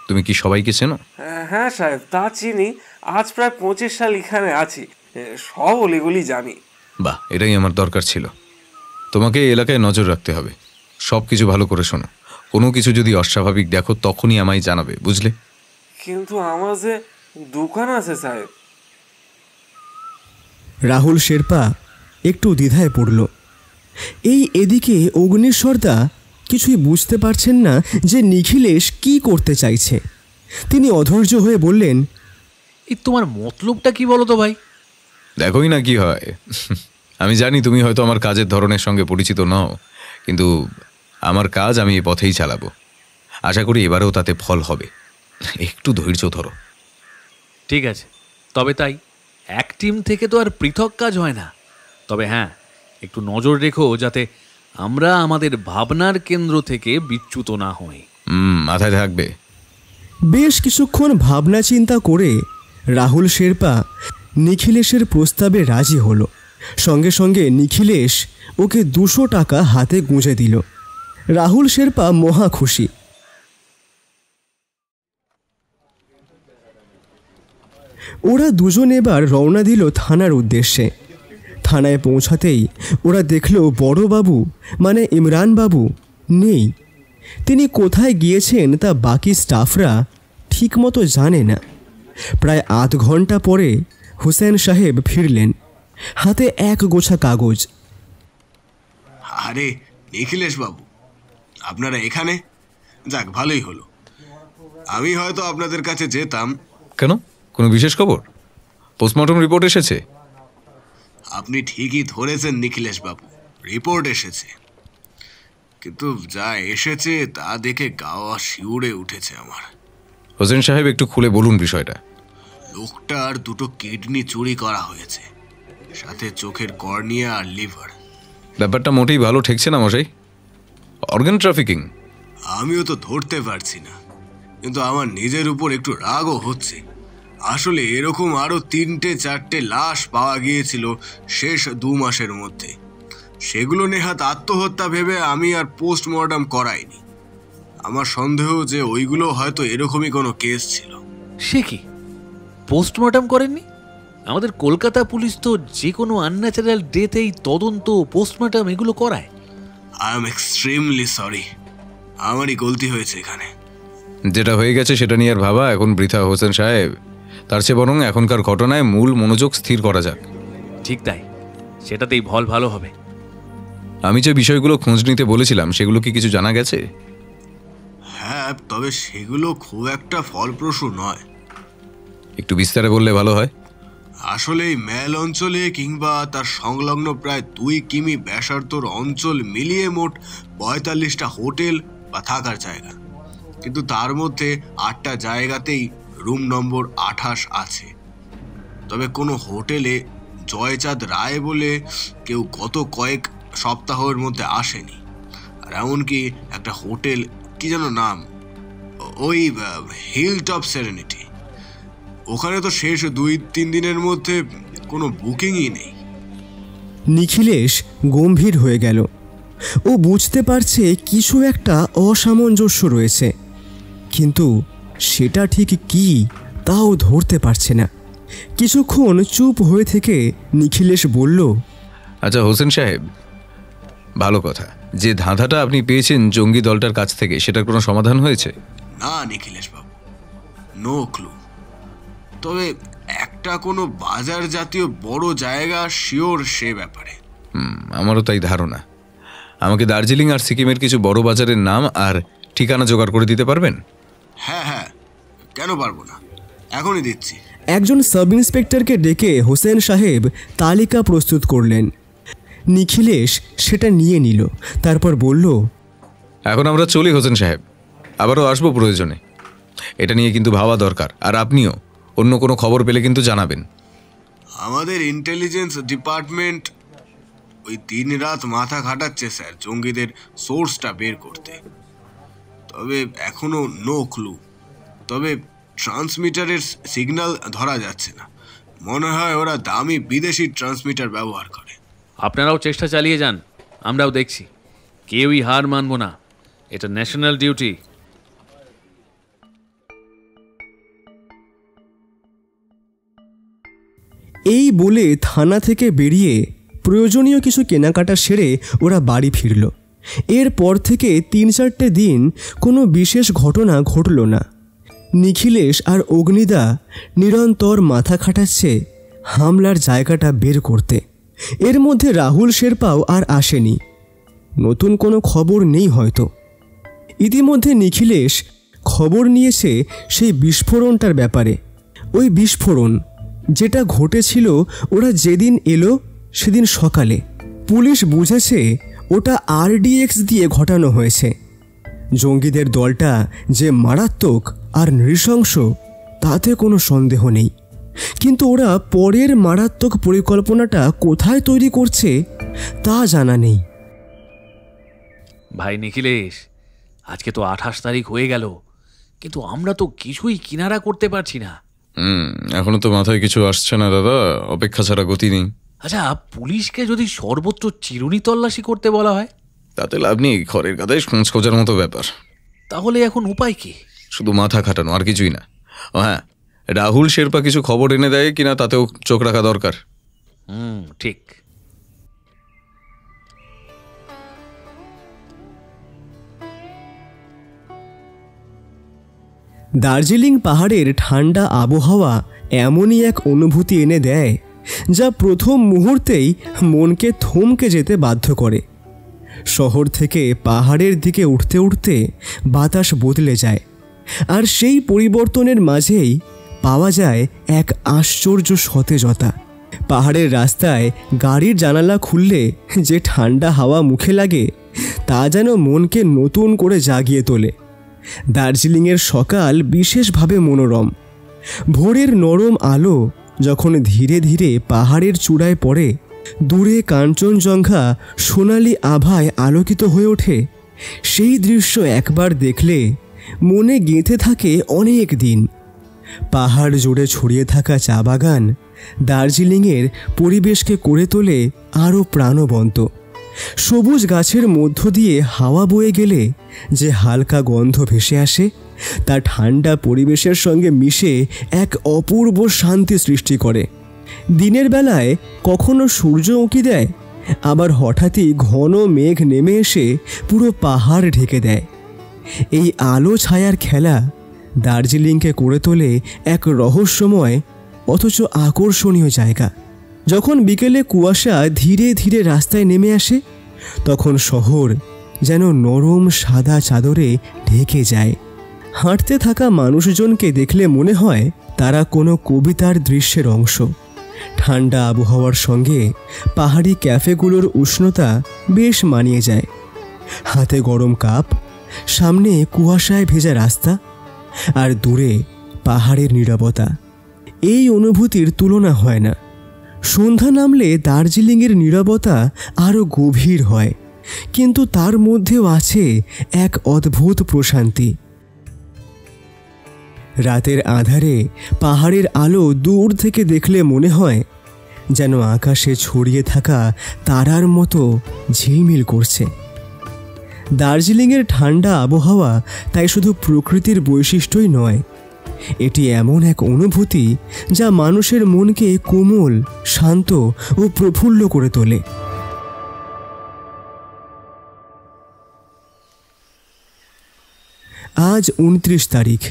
তুমি কি সবাইকে চেনো? হ্যাঁ সাহেব, তা চিনি। আজ প্রায় 25 সাল এখানে আছি, সব অলিগলি জানি। বাহ, এটাই আমার দরকার ছিল। তোমাকে এই এলাকায় নজর রাখতে হবে। সব কিছু ভালো করে শোনো। কোনো কিছু যদি অস্বাভাবিক দেখো তখনই আমায় জানাবে, বুঝলে? কিন্তু আমার যে দোকান আছে সাহেব। রাহুল শেরপা একটু দ্বিধায় পড়ল। এদিকে অগ্নিশ্বরদা কিছুই বুঝতে পারছেন না যে নিখিলেশ কি করতে চাইছে। তিনি অধৈর্য হয়ে বললেন, এই তোমার মতলবটা কি বলো তো ভাই? দেখোই না কি হয়। আমি জানি তুমি হয়তো আমার কাজের ধরনের সঙ্গে পরিচিত নও, কিন্তু আমার কাজ আমি এই পথেই চালাবো। আশা করি এবারেও তাতে ফল হবে। একটু ধৈর্য ধরো। ঠিক আছে, তবে তাই। এক টিম থেকে তো আর পৃথক কাজ হয় না। তবে হ্যাঁ, একটু নজর রেখো যাতে আমরা আমাদের ভাবনার কেন্দ্র থেকে বিচ্যুত না হই। মাথায় থাকবে। বেশ কিছুক্ষণ ভাবনা চিন্তা করে রাহুল শেরপা নিখিলেশের প্রস্তাবে রাজি হলো। সঙ্গে সঙ্গে নিখিলেশ ওকে 200 টাকা হাতে গুঁজে দিল। রাহুল শেরপা মহা খুশি। ওরা দুজন এবার রওনা দিল থানার উদ্দেশ্যে। থানায় পৌঁছাতেই ওরা দেখল বড়বাবু মানে ইমরান বাবু নেই। তিনি কোথায় গিয়েছেন তা বাকি স্টাফরা ঠিকমতো জানে না। প্রায় আধ ঘন্টা পরে হুসেন সাহেব ফিরলেন, হাতে এক গোছা কাগজ। আরে নিখিলেশ বাবু, আপনারা এখানে? যাক, ভালোই হলো। আমি হয়তো আপনাদের কাছে যেতাম। কেন, কোনো বিশেষ খবর? পোস্টমর্টম রিপোর্ট এসেছে? আপনি ঠিকই ধরেছেন নিখিলেশ বাবু, রিপোর্ট এসেছে। কিন্তু যা এসেছে তা দেখে গাওয়া শিউরে উঠেছে আমার। হোসেন সাহেব, একটু খুলে বলুন বিষয়টা। লোকটার 2টো কিডনি চুরি করা হয়েছে, সাথে চোখের কর্নিয়া আর লিভার। ব্যাপারটা মোটেই ভালো ঠেকছে না মশাই। Organ trafficking. আমিও তো ধরতে পারছি না, কিন্তু আমার নিজের উপর একটু রাগও হচ্ছে। আসলে এরকম আরো 3-4টে লাশ পাওয়া গিয়েছিল শেষ 2 মাসের মধ্যে। সেগুলো নেহাত আত্মহত্যা ভেবে আমি আর পোস্টমর্টম করাইনি। আমার সন্দেহ যে ওইগুলো হয়তো এরকমই কোনো কেস ছিল। সে কি, পোস্টমর্টম করেননি? আমাদের কলকাতা পুলিশ তো যে কোনো আনন্যাচারাল ডেথেই তদন্ত, পোস্টমর্টম এগুলো করায়। আই এম এক্সট্রিমলি সরি, আমারই গলতি হয়েছে এখানে। যেটা হয়ে গেছে সেটা নিয়ে আর ভাবা এখন বৃথা হোসেন সাহেব। তার চেয়ে বরং এখনকার ঘটনায় মূল মনোযোগ স্থির করা যাক। ঠিক তাই, সেটাতেই ভালো হবে। আমি যে বিষয়গুলো খোঁজ নিতে বলেছিলাম সেগুলো কি কিছু জানা গেছে? হ্যাঁ, তবে সেগুলো খুব একটা ফলপ্রসূ নয়। একটু বিস্তারে বললে ভালো হয়। আসলে এই ম্যাল অঞ্চলে কিংবা তার সংলগ্ন প্রায় 2 কিমি ব্যাসার্ধর অঞ্চল মিলিয়ে মোট 45টা হোটেল বা থাকার জায়গা, কিন্তু তার মধ্যে 8টা জায়গাতেই রুম নম্বর 28 আছে। তবে কোনো হোটেলে জয়চাঁদ রায় বলে কেউ গত কয়েক সপ্তাহের মধ্যে আসেনি। আর এমনকি একটা হোটেল, কি যেন নাম, ওই হিল টপ সেরেনিটি, ওখানে তো শেষ 2-3 দিনের মধ্যে কোনো বুকিংই নেই। নিখিলেশ গম্ভীর হয়ে গেল। ও বুঝতে পারছে কিছু একটা অসামঞ্জস্য রয়েছে, কিন্তু সেটা ঠিক কি তাও ধরতে পারছে না। কিছুক্ষণ চুপ হয়ে থেকে নিখিলেশ বলল, আচ্ছা হোসেন সাহেব, ভালো কথা, যে ধাঁধাটা আপনি পেয়েছেন জঙ্গি দলটার কাছ থেকে, সেটার কোনো সমাধান হয়েছে? না নিখিলেশ বাবু, নো ক্লু। তবে একটা কোনো বাজার জাতীয় বড় জায়গা শিওর সে ব্যাপারে। আমারও তাই ধারণা। আমাকে দার্জিলিং আর সিকিমের কিছু বড় বাজারের নাম আর ঠিকানা জোগাড় করে দিতে পারবেন? হ্যাঁ, কেন পারবো না, এখনই দিচ্ছি। একজন সাব ইন্সপেক্টরকে ডেকে হোসেন সাহেব তালিকা প্রস্তুত করলেন। নিখিলেশ সেটা নিয়ে নিল, তারপর বলল, এখন আমরা চলি হোসেন সাহেব, আবারও আসবো প্রয়োজনে। এটা নিয়ে কিন্তু ভাবা দরকার, আর আপনিও অন্য কোনো খবর পেলে কিন্তু জানাবেন। আমাদের ইন্টেলিজেন্স ডিপার্টমেন্ট ওই 3 রাত মাথা খাটাচ্ছে স্যার জঙ্গিদের সোর্সটা বের করতে। তবে এখনো নো ক্লু। তবে ট্রান্সমিটারের সিগন্যাল ধরা যাচ্ছে না, মনে হয় ওরা দামি বিদেশি ট্রান্সমিটার ব্যবহার করে। আপনারাও চেষ্টা চালিয়ে যান, আমরাও দেখছি। কেউই হার মানব না, এটা ন্যাশনাল ডিউটি। এই বলে থানা থেকে বেরিয়ে প্রয়োজনীয় কিছু কেনাকাটা সেরে ওরা বাড়ি ফিরল। এরপর থেকে 3-4টে দিন কোনো বিশেষ ঘটনা ঘটল না। নিখিলেশ আর অগ্নিদা নিরন্তর মাথা খাটাচ্ছে হামলার জায়গাটা বের করতে। এর মধ্যে রাহুল শেরপাও আর আসেনি। নতুন কোনো খবর নেই হয়তো। ইতিমধ্যে নিখিলেশ খবর নিয়েছে সেই বিস্ফোরণটার ব্যাপারে। ওই বিস্ফোরণ যেটা ঘটেছিল ওরা যেদিন এলো সেদিন সকালে। পুলিশ বুঝেছে ওটা RDX দিয়ে ঘটানো হয়েছে। জঙ্গিদের দলটা যে মারাত্মক আর নৃশংস তাতে কোনো সন্দেহ নেই, কিন্তু ওরা পরের মারাত্মক পরিকল্পনাটা কোথায় তৈরি করছে তা জানা নেই। ভাই নিখিলেশ, আজকে তো 28 তারিখ হয়ে গেল, কিন্তু আমরা তো কিছুই কিনারা করতে পারছি না। এখনো তো মাথায় কিছু আসছে না দাদা, অপেক্ষা ছাড়া গতি নেই। আচ্ছা, পুলিশকে যদি সর্বত্র চিরুনি তল্লাশি করতে বলা হয়? তাতে লাভ নেই, খড়ের গাদায় খোঁজ খোঁজার মতো ব্যাপার। তাহলে এখন উপায় কি? শুধু মাথা খাটানো, আর কিছুই না। হ্যাঁ, রাহুল শেরপা কিছু খবর এনে দেয় কিনা তাতেও চোখ রাখা দরকার। ঠিক। দার্জিলিং পাহাড়ের ঠান্ডা আবহাওয়া এমনই এক অনুভূতি এনে দেয় যা প্রথম মুহূর্তেই মনকে থমকে যেতে বাধ্য করে। শহর থেকে পাহাড়ের দিকে উঠতে উঠতে বাতাস বদলে যায়, আর সেই পরিবর্তনের মাঝেই পাওয়া যায় এক আশ্চর্য সতেজতা। পাহাড়ের রাস্তায় গাড়ির জানালা খুললে যে ঠান্ডা হাওয়া মুখে লাগে তা যেন মনকে নতুন করে জাগিয়ে তোলে। দার্জিলিংয়ের সকাল বিশেষভাবে মনোরম। ভোরের নরম আলো যখন ধীরে ধীরে পাহাড়ের চূড়ায় পড়ে, দূরে কাঞ্চনজঙ্ঘা সোনালি আভায় আলোকিত হয়ে ওঠে, সেই দৃশ্য একবার দেখলে মনে গেঁথে থাকে অনেক দিন। পাহাড় জুড়ে ছড়িয়ে থাকা চা বাগান দার্জিলিংয়ের পরিবেশকে করে তোলে আরও প্রাণবন্ত। সবুজ গাছের মধ্য দিয়ে হাওয়া বয়ে গেলে যে হালকা গন্ধ ভেসে আসে তা ঠান্ডা পরিবেশের সঙ্গে মিশে এক অপূর্ব শান্তি সৃষ্টি করে। দিনের বেলায় কখনো সূর্য উঁকি দেয়, আবার হঠাৎই ঘন মেঘ নেমে এসে পুরো পাহাড় ঢেকে দেয়। এই আলো ছায়ার খেলা দার্জিলিংকে করে তোলে এক রহস্যময় অথচ আকর্ষণীয় জায়গা। যখন বিকেলে কুয়াশা ধীরে ধীরে রাস্তায় নেমে আসে, তখন শহর যেন নরম সাদা চাদরে ঢেকে যায়। হাঁটতে থাকা মানুষজনকে দেখলে মনে হয় তারা কোনো কবিতার দৃশ্যের অংশ। ঠান্ডা আবহাওয়ার সঙ্গে পাহাড়ি ক্যাফেগুলোর উষ্ণতা বেশ মানিয়ে যায়। হাতে গরম কাপ, সামনে কুয়াশায় ভেজা রাস্তা, আর দূরে পাহাড়ের নীরবতা। এই অনুভূতির তুলনা হয় না। সন্ধ্যা নামলে দার্জিলিংয়ের নীরবতা আরও গভীর হয়, কিন্তু তার মধ্যেও আছে এক অদ্ভুত প্রশান্তি। রাতের আঁধারে পাহাড়ের আলো দূর থেকে দেখলে মনে হয় যেন আকাশে ছড়িয়ে থাকা তারার মতো ঝিলমিল করছে। দার্জিলিংয়ের ঠান্ডা আবহাওয়া তাই শুধু প্রকৃতির বৈশিষ্ট্যই নয়, এটি এমন এক অনুভূতি যা মানুষের মনকে কোমল, শান্ত ও প্রফুল্ল করে তোলে। আজ 29 তারিখ।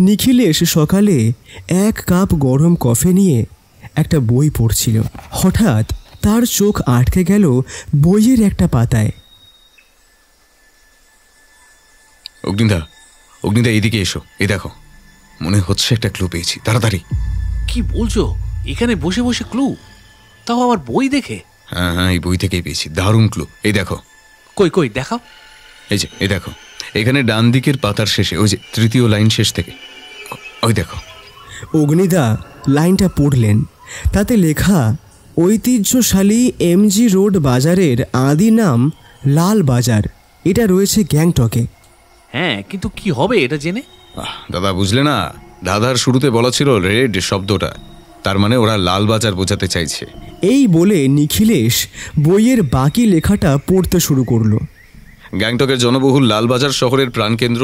নিখিলেশ সকালে 1 কাপ গরম কফি নিয়ে একটা বই পড়ছিল। হঠাৎ তার চোখ আটকে গেল বইয়ের একটা পাতায়। অগ্নিদা এদিকে এসো, এই দেখো, মনে হচ্ছে একটা ক্লু পেয়েছি, তাড়াতাড়ি। কি বলছো? এখানে বসে বসে ক্লু? তাও আবার বই দেখে? হ্যাঁ, এই বই থেকেই পেয়েছি, দারুণ ক্লু। এই দেখো। কই দেখাও। এই দেখো, এখানে ডান দিকের পাতার শেষে, ওই যে 3য় লাইন শেষ থেকে, ওই দেখো। অগ্নিদা লাইনটা পড়লেন। তাতে লেখা, ঐতিহ্যশালী MG রোড বাজারের আদি নাম লাল বাজার। এটা রয়েছে গ্যাংটকে। হ্যাঁ, কিন্তু কি হবে এটা জেনে? দাদা বুঝলে না, দাদার শুরুতে বলা ছিল রেড শব্দটা, তার মানে ওরা লাল বাজার বোঝাতে চাইছে। এই বলে নিখিলেশ বইয়ের বাকি লেখাটা পড়তে শুরু করলো। গ্যাংটকের জনবহুল লালবাজার শহরের প্রাণকেন্দ্র,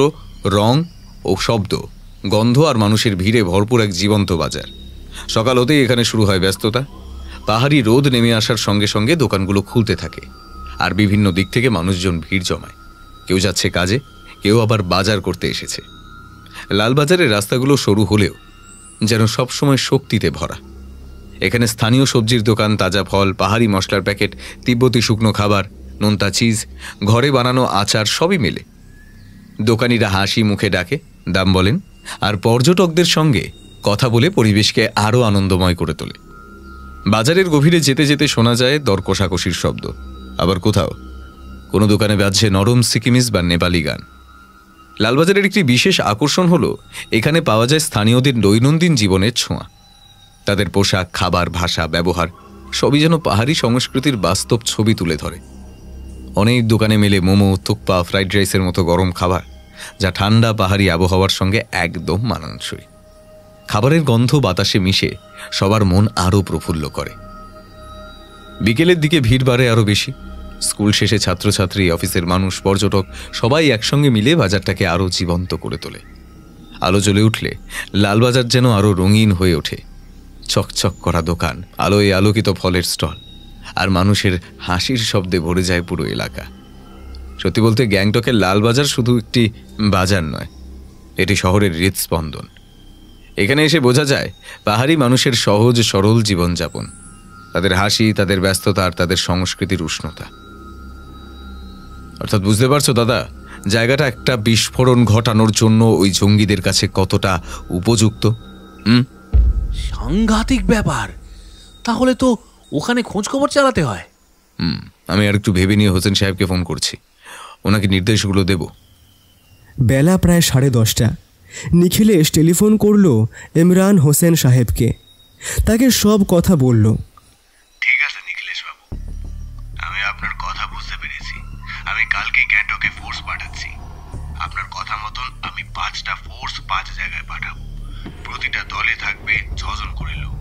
রং ও শব্দ, গন্ধ আর মানুষের ভিড়ে ভরপুর এক জীবন্ত বাজার। সকাল হতেই এখানে শুরু হয় ব্যস্ততা। পাহাড়ি রোদ নেমে আসার সঙ্গে সঙ্গে দোকানগুলো খুলতে থাকে, আর বিভিন্ন দিক থেকে মানুষজন ভিড় জমায়। কেউ যাচ্ছে কাজে, কেউ আবার বাজার করতে এসেছে। লালবাজারের রাস্তাগুলো সরু হলেও যেন সবসময় শক্তিতে ভরা। এখানে স্থানীয় সবজির দোকান, তাজা ফল, পাহাড়ি মশলার প্যাকেট, তিব্বতী শুকনো খাবার, নোনতা চিজ, ঘরে বানানো আচার সবই মেলে। দোকানিরা হাসি মুখে ডাকে, দাম বলেন, আর পর্যটকদের সঙ্গে কথা বলে পরিবেশকে আরও আনন্দময় করে তোলে। বাজারের গভীরে যেতে যেতে শোনা যায় দর কষাকষির শব্দ। আবার কোথাও কোনো দোকানে বাজছে নরম সিকিমিজ বা নেপালি গান। লালবাজারের একটি বিশেষ আকর্ষণ হলো এখানে পাওয়া যায় স্থানীয়দের দৈনন্দিন জীবনের ছোঁয়া। তাদের পোশাক, খাবার, ভাষা, ব্যবহার সবই যেন পাহাড়ি সংস্কৃতির বাস্তব ছবি তুলে ধরে। অনেক দোকানে মেলে মোমো, থুকপা, ফ্রাইড রাইসের মতো গরম খাবার, যা ঠান্ডা পাহাড়ি আবহাওয়ার সঙ্গে একদম মানানসই। খাবারের গন্ধ বাতাসে মিশে সবার মন আরও প্রফুল্ল করে। বিকেলের দিকে ভিড় বাড়ে আরও বেশি। স্কুল শেষে ছাত্রছাত্রী, অফিসের মানুষ, পর্যটক সবাই একসঙ্গে মিলে বাজারটাকে আরও জীবন্ত করে তোলে। আলো জ্বলে উঠলে লালবাজার যেন আরও রঙিন হয়ে ওঠে। চকচক করা দোকান, আলোয় আলোকিত ফলের স্টল, আর মানুষের হাসির শব্দে ভরে যায় পুরো এলাকা। সত্যি বলতে গ্যাংটকের লালবাজার শুধু একটি বাজার নয়, এটি শহরের হৃদস্পন্দন। এখানে এসে বোঝা যায় পাহাড়ি মানুষের সহজ সরল জীবনযাপন, তাদের হাসি, তাদের ব্যস্ততা, আর তাদের সংস্কৃতির উষ্ণতা। অর্থাৎ বুঝতে পারছো দাদা, জায়গাটা একটা বিস্ফোরণ ঘটানোর জন্য ওই জঙ্গিদের কাছে কতটা উপযুক্ত। সাংঘাতিক ব্যাপার। তাহলে তো ওখানে খোঁজ খবর চালাতে হয়। আমি আর একটু ভেবে নিয়ে হোসেন সাহেবকে ফোন করছি, ওনাকে নির্দেশগুলো দেব। বেলা প্রায় 10:30। নিখিলেশ টেলিফোন করল ইমরান হোসেন সাহেবকে। তাকে সব কথা বলল। ঠিক আছে নিখিলেশ বাবু, আমি আপনার কথা বুঝতে পেরেছি। আমি কালকে গ্যাংটকে ফোর্স পাঠাচ্ছি। আপনার কথা মতন আমি 5টা ফোর্স 5 জায়গায় পাঠাবো। প্রতিটা দলে থাকবে 6 জন করে লোক।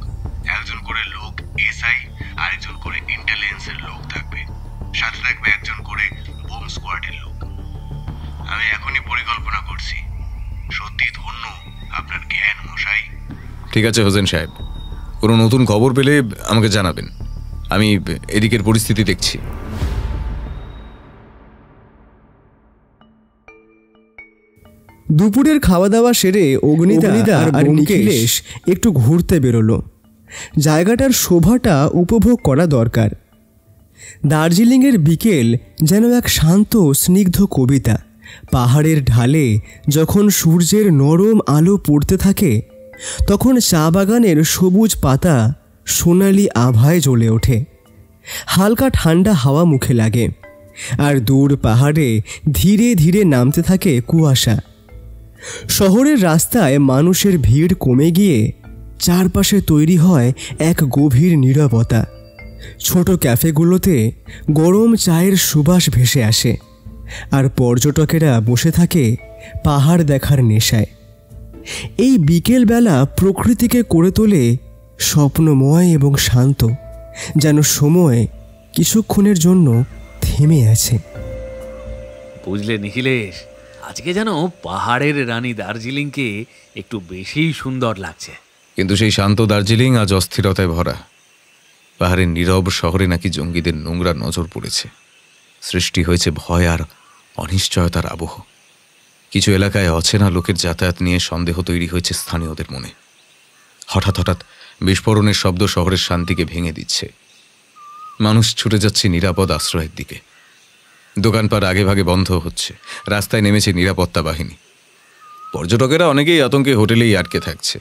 একজন করে লোক এসআই, আরেকজন করে ইন্টেলিজেন্সের লোক থাকবে, সাথে থাকবে একজন করে বোম স্কোয়াডের লোক। আমি এখনই পরিকল্পনা করছি। সত্যি ধন্য আপনার জ্ঞান মশাই। ঠিক আছে হোসেন সাহেব, কোনো নতুন খবর পেলে আমাকে জানাবেন। আমি এদিকের পরিস্থিতি দেখছি। দুপুরের খাওয়া দাওয়া সেরে অগ্নিদা আর নিখিলেশ একটু ঘুরতে বেরোলো। জায়গাটার শোভাটা উপভোগ করা দরকার। দার্জিলিংয়ের বিকেল যেন এক শান্ত স্নিগ্ধ কবিতা। পাহাড়ের ঢালে যখন সূর্যের নরম আলো পড়তে থাকে, তখন চা বাগানের সবুজ পাতা সোনালি আভায় জ্বলে ওঠে। হালকা ঠান্ডা হাওয়া মুখে লাগে, আর দূর পাহাড়ে ধীরে ধীরে নামতে থাকে কুয়াশা। শহরের রাস্তায় মানুষের ভিড় কমে গিয়ে চারপাশে তৈরি হয় এক গভীর নীরবতা। ছোট ক্যাফেগুলোতে গরম চায়ের সুবাস ভেসে আসে, আর পর্যটকেরা বসে থাকে পাহাড় দেখার নেশায়। এই বিকেলবেলা প্রকৃতিকে করে তোলে স্বপ্নময় এবং শান্ত, যেন সময় কিছুক্ষণের জন্য থেমে আছে। বুঝলে নিখিলেশ, আজকে যেন পাহাড়ের রানী দার্জিলিংকে একটু বেশিই সুন্দর লাগছে। কিন্তু সেই শান্ত দার্জিলিং আজ অস্থিরতায় ভরা। পাহাড়ের নীরব শহরে নাকি জঙ্গিদের নোংরা নজর পড়েছে। সৃষ্টি হয়েছে ভয় আর অনিশ্চয়তার আবহ। কিছু এলাকায় অচেনা লোকের যাতায়াত নিয়ে সন্দেহ তৈরি হয়েছে স্থানীয়দের মনে। হঠাৎ হঠাৎ বিস্ফোরণের শব্দ শহরের শান্তিকে ভেঙে দিচ্ছে। মানুষ ছুটে যাচ্ছে নিরাপদ আশ্রয়ের দিকে। দোকানপাট আগে ভাগে বন্ধ হচ্ছে, রাস্তায় নেমেছে নিরাপত্তা বাহিনী। পর্যটকেরা অনেকেই আতঙ্কে হোটেলেই আটকে থাকছে।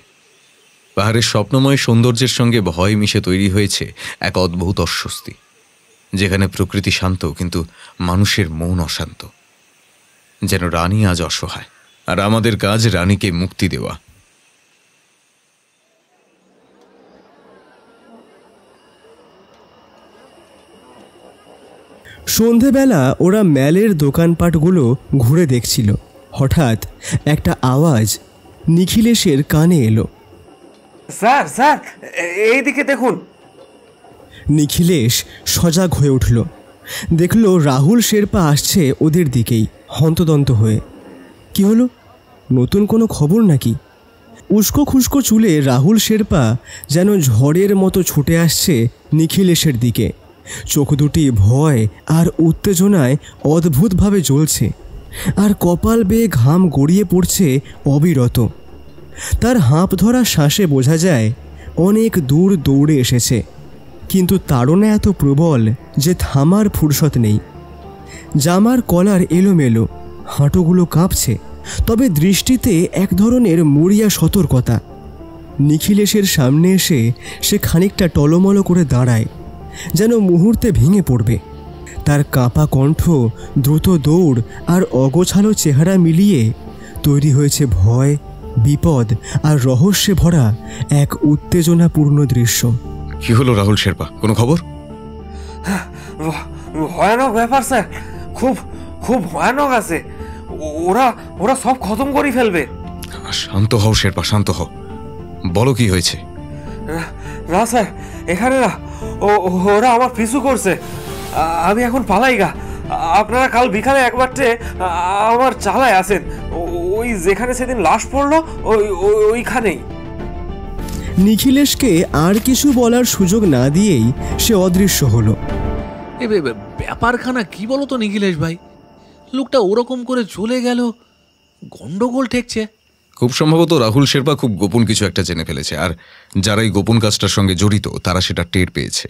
পাহাড়ের স্বপ্নময় সৌন্দর্যের সঙ্গে ভয় মিশে তৈরি হয়েছে এক অদ্ভুত অস্বস্তি, যেখানে প্রকৃতি শান্ত কিন্তু মানুষের মন অশান্ত। যেন রানী আজ অসহায়, আর আমাদের কাজ রানীকে মুক্তি দেওয়া। সন্ধেবেলা ওরা ম্যালের দোকানপাটগুলো ঘুরে দেখছিল। হঠাৎ একটা আওয়াজ নিখিলেশের কানে এলো। স্যার স্যার, এইদিকে দেখুন। নিখিলেশ সজাগ হয়ে উঠল। দেখল রাহুল শেরপা আসছে ওদের দিকেই, হন্তদন্ত হয়ে। কি হলো? নতুন কোনো খবর নাকি? উস্কো খুস্কো চুলে রাহুল শেরপা যেন ঝড়ের মতো ছুটে আসছে নিখিলেশের দিকে। চোখ দুটি ভয় আর উত্তেজনায় অদ্ভুতভাবে জ্বলছে, আর কপাল বেয়ে ঘাম গড়িয়ে পড়ছে অবিরত। তার হাঁপ ধরা শ্বাসে বোঝা যায় অনেক দূর দৌড়ে এসেছে, কিন্তু তাড়না এত প্রবল যে থামার ফুরসত নেই। জামার কলার এলোমেলো, হাঁটুগুলো কাঁপছে, তবে দৃষ্টিতে এক ধরনের মরিয়া সতর্কতা। নিখিলেশের সামনে এসে সে খানিকটা টলমলো করে দাঁড়ায়, যেন মুহূর্তে ভেঙে পড়বে। তার কাঁপা কণ্ঠ, দ্রুত দৌড় আর অগোছালো চেহারা মিলিয়ে তৈরি হয়েছে ভয়, বিপদ আর রহস্যে ভরা এক উত্তেজনাপূর্ণ দৃশ্য। কি হলো রাহুল শেরপা, কোনো খবর? ভয়ানক ব্যাপার স্যার, খুব খুব ভয়ানক আছে। ওরা ওরা সব খতম করে ফেলবে। শান্ত হও শেরপা, শান্ত হও। বলো কি হয়েছে? না স্যার, এখানে না, ওরা আমার পিছু করছে। আমি এখন পালাইগা। আপনারা কাল বিকালে একবারটে আমার চালায় আসেন, ওই যেখানে সেদিন লাশ পড়লো ওইখানেই। নিখিলেশকে আর কিছু বলার সুযোগ না দিয়েই সে অদৃশ্য হলো। ব্যাপারখানা কি বলো তো নিখিলেশ ভাই, লোকটা ওরকম করে চলে গেল, গন্ডগোল ঠেকছে। খুব সম্ভবত রাহুল শেরপা খুব গোপন কিছু একটা জেনে ফেলেছে, আর যারা এই গোপন কাজটার সঙ্গে জড়িত তারা সেটা টের পেয়েছে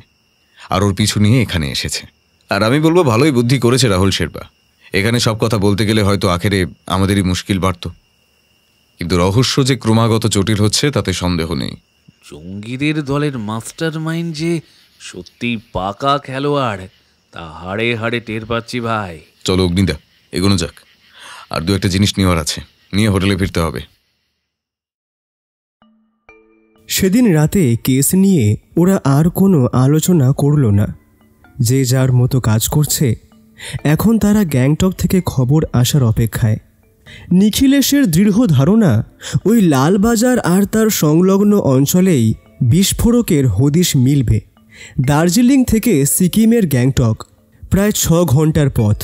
আর ওর পিছু নিয়ে এখানে এসেছে। আর আমি বলবো ভালোই বুদ্ধি করেছে রাহুল শেরপা। এখানে সব কথা বলতে গেলে হয়তো আখেরে আমাদেরই মুশকিল বাড়ত, কিন্তু রহস্য যে ক্রমাগত জটিল হচ্ছে তাতে সন্দেহ নেই। জঙ্গিদের দলের মাস্টার মাইন্ড যে সত্যি পাকা খেলোয়াড় তা হাড়ে হাড়ে টের পাচ্ছি ভাই। চলো অগ্নিদা, এগোনো যাক। আর দু একটা জিনিস নেওয়ার আছে, নিয়ে হোটেলে ফিরতে হবে। সেদিন রাতে কেস নিয়ে ওরা আর কোনো আলোচনা করল না। যে যার মতো কাজ করছে। এখন তারা গ্যাংটক থেকে খবর আসার অপেক্ষায়। নিখিলেশের দৃঢ় ধারণা ওই লালবাজার আর তার সংলগ্ন অঞ্চলেই বিস্ফোরকের হদিশ মিলবে। দার্জিলিং থেকে সিকিমের গ্যাংটক প্রায় 6 ঘন্টার পথ।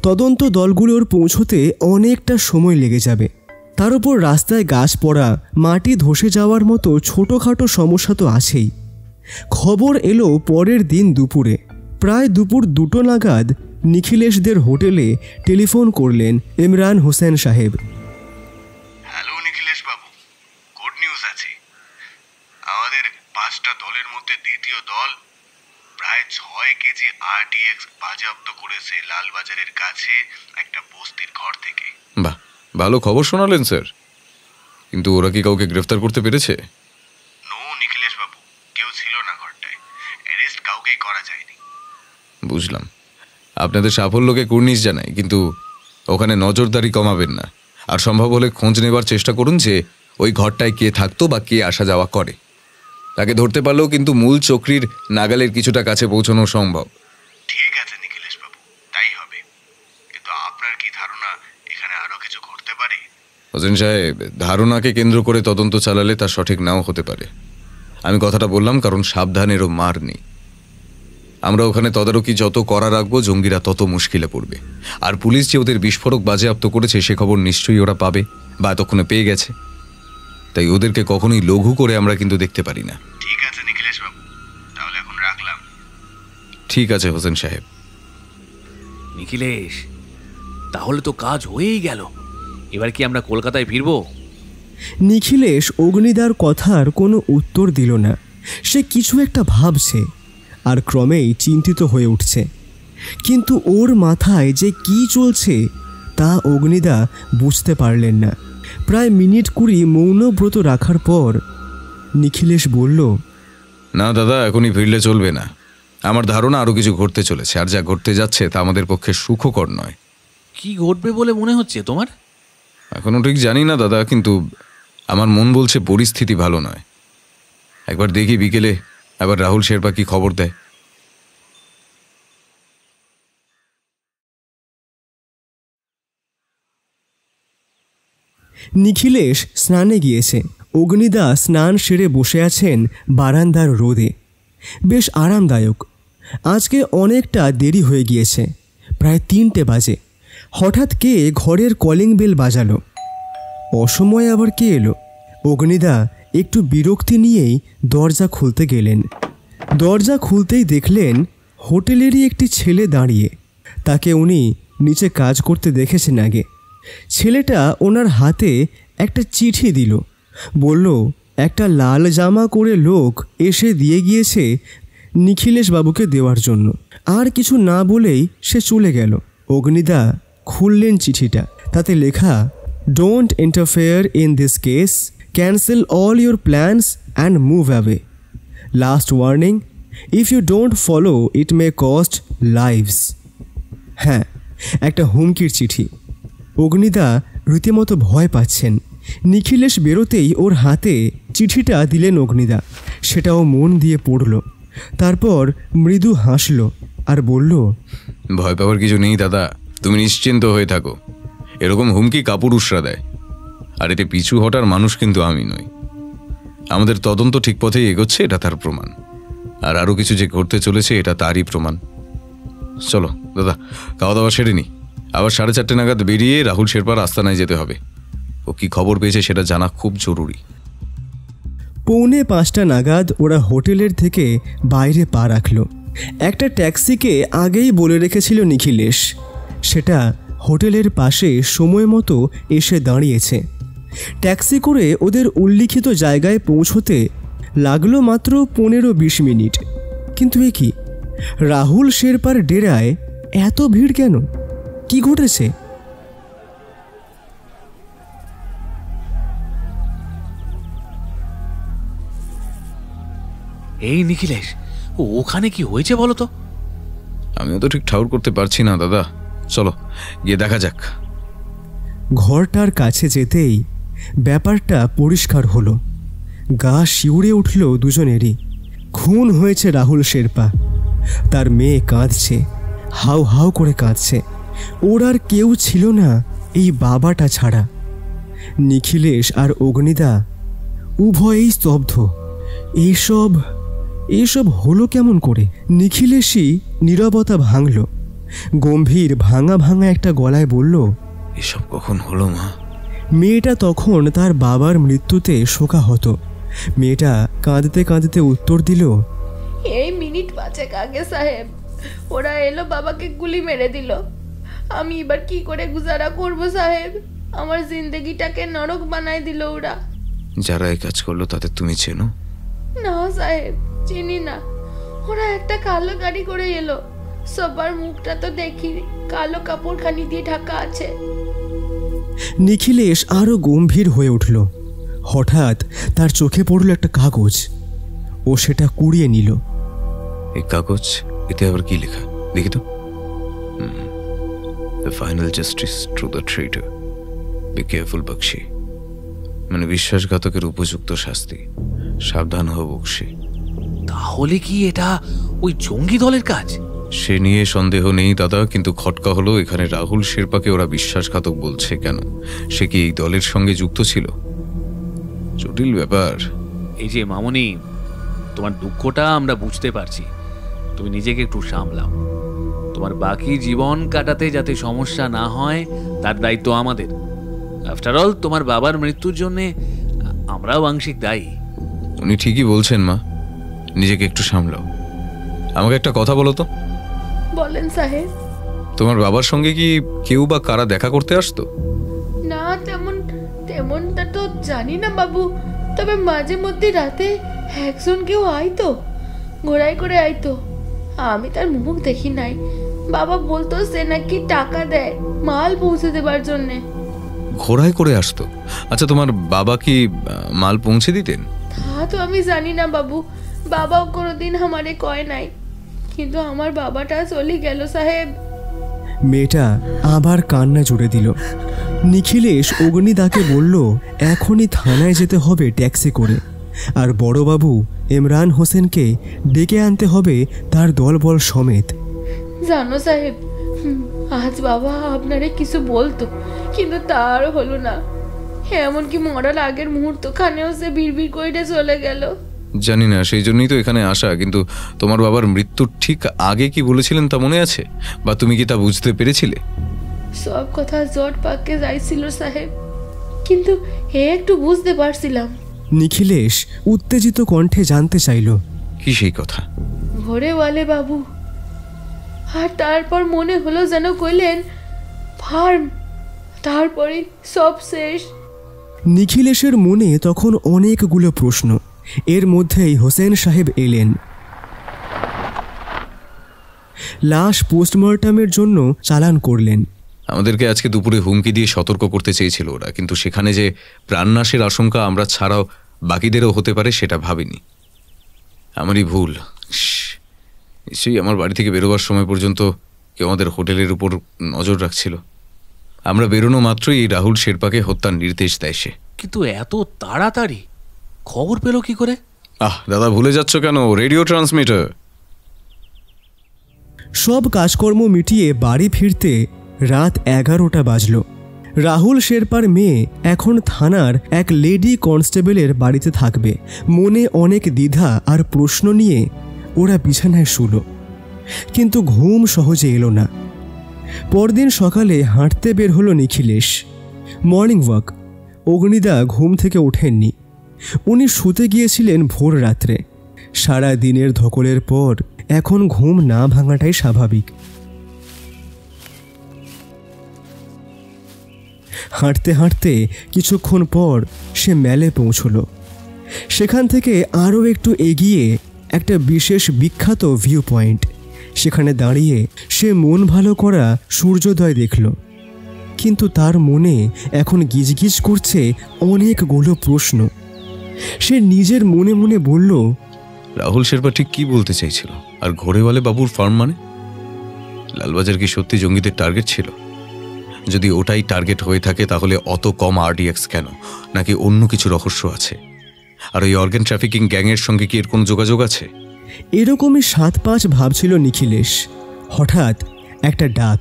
তদন্ত দলগুলোর পৌঁছতে অনেকটা সময় লেগে যাবে। তার উপর রাস্তায় গাছ পড়া, মাটি ধসে যাওয়ার মতো ছোটোখাটো সমস্যা তো আছেই। খবর এলো পরের দিন দুপুরে। প্রায় দুপুর 2টো নাগাদ নিখিলেশদের হোটেলে টেলিফোন করলেন ইমরান হোসেন সাহেব। হ্যালো নিখিলেশ বাবু, গুড নিউজ আছে। আমাদের 5টা দলের মধ্যে দ্বিতীয় দল প্রায় 6 কেজি আরটিএক্স বাজেয়াপ্ত করেছে লালবাজারের কাছে একটা বস্তির ঘর থেকে। বাহ, ভালো খবর শোনালেন স্যার। কিন্তু ওরা কি কাউকে গ্রেফতার করতে পেরেছে? নো নিখিলেশ বাবু, কেউ ছিল না ঘরটায়। অ্যারেস্ট কাউকেই করা যায়নি। বুঝলাম। আপনাদের সাফল্যকে কুর্নিশ জানাই, কিন্তু ওখানে নজরদারি কমাবেন না। আর সম্ভব হলে খোঁজ নেবার চেষ্টা করুন যে ওই ঘরটায় কে থাকতো বা কে আসা যাওয়া করে। তাকে ধরতে পারলেও কিন্তু মূল চক্রীর নাগালের কিছুটা কাছে পৌঁছানো সম্ভব। ঠিক আছে নিখিলেশ বাবু, তাই হবে। কিন্তু আপনার কি ধারণা এখানে আরো কিছু ঘটতে পারে? হোসেন সাহেব, ধারণাকে কেন্দ্র করে তদন্ত চালালে তা সঠিক নাও হতে পারে। আমি কথাটা বললাম কারণ সাবধানেরও মার নেই। আমরা ওখানে তদারকি যত করা রাখবো, জঙ্গিরা তত মুশকিলে পড়বে। আর পুলিশ যে ওদের বিস্ফোরক বাজেয়াপ্ত করেছে সে খবর নিশ্চয়ই ওরা পাবে বা এতক্ষণে পেয়ে গেছে। তাই ওদেরকে কখনোই লঘু করে আমরা কিন্তু দেখতে পারি না। ঠিক আছে নিখিলেশ বাবু, তাহলে এখন রাখলাম। ঠিক আছে হোসেন সাহেব। নিখিলেশ, তাহলে তো কাজ হয়েই গেল। এবার কি আমরা কলকাতায় ফিরবো? নিখিলেশ অগ্নিদার কথার কোনো উত্তর দিল না। সে কিছু একটা ভাবছে আর ক্রমেই চিন্তিত হয়ে উঠছে। কিন্তু ওর মাথায় যে কি চলছে তা অগ্নিদা বুঝতে পারলেন না। প্রায় মিনিট 20 মৌনব্রত রাখার পর নিখিলেশ বলল, না দাদা, এখনই ফিরলে চলবে না। আমার ধারণা আরও কিছু ঘটতে চলেছে, আর যা ঘটতে যাচ্ছে তা আমাদের পক্ষে সুখকর নয়। কি ঘটবে বলে মনে হচ্ছে তোমার? এখনও ঠিক জানি না দাদা, কিন্তু আমার মন বলছে পরিস্থিতি ভালো নয়। একবার দেখি বিকেলে আবার রাহুল শেরপা কি খবর দেয়। নিখিলেশ স্নানে গিয়েছে। অগ্নিদা স্নান সেরে বসে আছেন বারান্দার রোদে। বেশ আরামদায়ক। আজকে অনেকটা দেরি হয়ে গিয়েছে, প্রায় 3টে বাজে। হঠাৎ কে ঘরের কলিং বেল বাজালো। অসময়ে আবার কে এলো? অগ্নিদা একটু বিরক্তি নিয়েই দরজা খুলতে গেলেন। দরজা খুলতেই দেখলেন হোটেলেরই একটি ছেলে দাঁড়িয়ে। তাকে উনি নিচে কাজ করতে দেখেছেন আগে। ছেলেটা ওনার হাতে একটা চিঠি দিল, বলল একটা লাল জামা করে লোক এসে দিয়ে গিয়েছে নিখিলেশ বাবুকে দেওয়ার জন্য। আর কিছু না বলেই সে চলে গেল। অগ্নিদা খুললেন চিঠিটা। তাতে লেখা, don't interfere in this case, cancel all your plans and move away. Last warning, if you don't follow it may cost lives. হ্যাঁ, একটা হুমকির চিঠি। অগ্নিদা রীতিমতো ভয় পাচ্ছেন। নিখিলেশ বেরোতেই ওর হাতে চিঠিটা দিলেন অগ্নিদা। সেটাও মন দিয়ে পড়ল। তারপর মৃদু হাসল আর বলল, ভয় পাওয়ার কিছু নেই দাদা, তুমি নিশ্চিন্ত হয়ে থাকো। এরকম হুমকি কাপুরুষরা দেয়, আর এতে পিছু হটার মানুষ কিন্তু আমি নই। আমাদের তদন্ত ঠিক পথেই এগোচ্ছে, এটা তার প্রমাণ। আর আরও কিছু যে ঘটতে চলেছে এটা তারই প্রমাণ। চলো দাদা, খাওয়া দাওয়া সেরে নি। আবার 4:30 নাগাদ বেরিয়ে রাহুল শেরপার আস্তানায় যেতে হবে। ও কি খবর পেয়েছে সেটা জানা খুব জরুরি। 4:45 নাগাদ ওরা হোটেলের থেকে বাইরে পা রাখল। একটা ট্যাক্সিকে আগেই বলে রেখেছিল নিখিলেশ। সেটা হোটেলের পাশে সময় মতো এসে দাঁড়িয়েছে। ট্যাক্সি করে ওদের উল্লিখিত জায়গায় পৌঁছতে লাগলো মাত্র 15-20 মিনিট। কিন্তু এ কি, রাহুল শেরপার ডেরায় এত ভিড় কেন? কি ঘটেছে? এই নিখিলেশ, ওখানে কি হয়েছে বলো তো? আমিও তো ঠিক ঠাউর করতে পারছি না দাদা। চলো গিয়ে দেখা যাক। ঘরটার কাছে যেতেই ব্যাপারটা পরিষ্কার হলো। গা শিউরে উঠল দুজনেরই। খুন হয়েছে রাহুল শেরপা। তার মেয়ে কাঁদছে, হাউ হাউ করে কাঁদছে। ওর আর কেউ ছিল না এই বাবাটা ছাড়া। নিখিলেশ আর অগ্নিদা উভয়েই স্তব্ধ। এইসব হলো কেমন করে? নিখিলেশই নীরবতা ভাঙল। গম্ভীর ভাঙা ভাঙা একটা গলায় বলল, এসব কখন হলো মা? মেয়েটা তখন তার বাবার মৃত্যুতে শোকাহত। মেয়েটা কাঁদতে কাঁদতে উত্তর দিল, এই মিনিট 5 আগে সাহেব, ওরা এলো, বাবাকে গুলি মেরে দিল। আমি এবার কি করে গুজারা করব সাহেব? আমার জিন্দগিটাকে নরক বানায় দিল ওরা। যারা এই কাজ করলো তাদের তুমি চেনো? না সাহেব, চিনি না। ওরা একটা কালো গাড়ি করে এলো। সবার মুখটা তো দেখি, কালো কাপড়খানি দিয়ে ঢাকা আছে। নিখিলেশ আরো গম্ভীর হয়ে উঠল। হঠাৎ তার চোখে পড়ল একটা কাগজ। ও সেটা কুড়িয়ে নিল। এই কাগজ, এতে আবার কি লেখা দেখি তো। The final justice to the traitor, be careful Bakshi. মানে বিশ্বাসঘাতকের উপযুক্ত শাস্তি, সাবধান হও বক্সি। তাহলে কি এটা ওই জঙ্গি দলের কাজ? সে নিয়ে সন্দেহ নেই দাদা, কিন্তু খটকা হলো এখানে রাহুল শেরপাকে ওরা বিশ্বাসঘাতক বলছে কেন? সে কি এই দলের সঙ্গে যুক্ত ছিল? জটিল ব্যাপার। এই যে মামনি, তোমার দুঃখটা আমরা বুঝতে পারছি। তুমি নিজেকে একটু সামলাও। তোমার বাকি জীবন কাটাতে যাতে সমস্যা না হয় তার দায়িত্ব আমাদের। আফটার অল, তোমার বাবার মৃত্যুর জন্যে আমরাও আংশিক দায়ী। উনি ঠিকই বলছেন মা, নিজেকে একটু সামলাও। আমাকে একটা কথা বলো তো। বলেন সাহেব। তোমার বাবার সঙ্গে কি কেউ বা কারা দেখা করতে আসতো? না, তেমনটা তো জানি না বাবু। তবে মাঝে মধ্যে রাতে একজন কেউ আইতো, ঘোড়ায় করে আইতো। আমি তার মুখ দেখি নাই। বাবা বলতো সে নাকি টাকা দেয় মাল পৌঁছে দেবার জন্যে। ঘোড়ায় করে আসতো? আচ্ছা, তোমার বাবা কি মাল পৌঁছে দিতেন? তা তো আমি জানি না বাবু। বাবাও কোনোদিন আমারে কয় নাই। কিন্তু আমার বাবাটা চলে গেল সাহেব। মেয়েটা আবার কান্না জুড়ে দিল। নিখিলেশ অগ্নিদাকে বলল, এখনই থানায় যেতে হবে ট্যাক্সি করে। আর বড়বাবু ইমরান হোসেনকে ডেকে আনতে হবে তার দলবল সমেত। জানো সাহেব, আজ বাবা আপনারে কিছু বলতো, কিন্তু তার হলো না। এমনকি মরার আগের মুহূর্তখানেও সে বিড়বিড় করে চলে গেল। জানি না, সেই জন্যই তো এখানে আসা। কিন্তু তোমার বাবার মৃত্যুর ঠিক আগে কি বলেছিলেন তা মনে আছে? বা তুমি কি তা বুঝতে পেরেছিলে? সব কথা জট পাকে যাইছিল সাহেব, কিন্তু একটু বুঝতে পারছিলাম। নিখিলেশ উত্তেজিত কণ্ঠে জানতে চাইল, কি সেই কথা? ঘরেওয়ালে বাবু, আর তারপর মনে হলো যেন কইলেন ফার্ম, তারপরে সব শেষ। নিখিলেশের মনে তখন অনেকগুলো প্রশ্ন। এর মধ্যেই হোসেন সাহেব এলেন। লাশ পোস্টমর্টমের জন্য চালান করলেন। আমাদেরকে আজকে দুপুরে হুমকি দিয়ে সতর্ক করতে চেয়েছিল ওরা, কিন্তু সেখানে যে প্রাণনাশের আশঙ্কা আমরা ছাড়াও বাকিদেরও হতে পারে সেটা ভাবিনি। আমারই ভুল। নিশ্চয়ই আমার বাড়ি থেকে বেরোবার সময় পর্যন্ত কেউ আমাদের হোটেলের উপর নজর রাখছিল। আমরা বেরোনো মাত্রই এই রাহুল শেরপাকে হত্যার নির্দেশ দেয় সে। কিন্তু এত তাড়াতাড়ি খবর পেল কি করে? দাদা ভুলে যাচ্ছ কেন? Radio transmitter. সব কাজকর্ম মিটিয়ে বাড়ি ফিরতে রাত 11টা বাজল। রাহুল শেরপার মেয়ে এখন থানার এক লেডি কনস্টেবলের বাড়িতে থাকবে। মনে অনেক দ্বিধা আর প্রশ্ন নিয়ে ওরা বিছানায় শুল, কিন্তু ঘুম সহজে এলো না। পরদিন সকালে হাঁটতে বের হলো নিখিলেশ। Morning walk. অগ্নিদা ঘুম থেকে ওঠেননি। উনি শুতে গিয়েছিলেন ভোর রাত্রে। সারা দিনের ধকলের পর এখন ঘুম না ভাঙাটাই স্বাভাবিক। হাঁটতে হাঁটতে কিছুক্ষণ পর সে ম্যালে পৌঁছল। সেখান থেকে আরও একটু এগিয়ে একটা বিশেষ বিখ্যাত ভিউ পয়েন্ট। সেখানে দাঁড়িয়ে সে মন ভালো করা সূর্যোদয় দেখল, কিন্তু তার মনে এখন গিজগিজ করছে অনেকগুলো প্রশ্ন। সে নিজের মনে মনে বলল, রাহুল শেরপা ঠিক কি বলতে চাইছিল? আর ঘোড়েওয়ালে বাবুর ফার্ম মানে? লালবাজার কি সত্যি জঙ্গিদের টার্গেট ছিল? যদি ওটাই টার্গেট হয়ে থাকে তাহলে অত কম আরডিএক্স কেন? নাকি অন্য কিছু রহস্য আছে? আর ওই অর্গান ট্রাফিকিং গ্যাংয়ের সঙ্গে কি এর কোনো যোগাযোগ আছে? এরকমই 7-5 ভাবছিল নিখিলেশ। হঠাৎ একটা ডাক,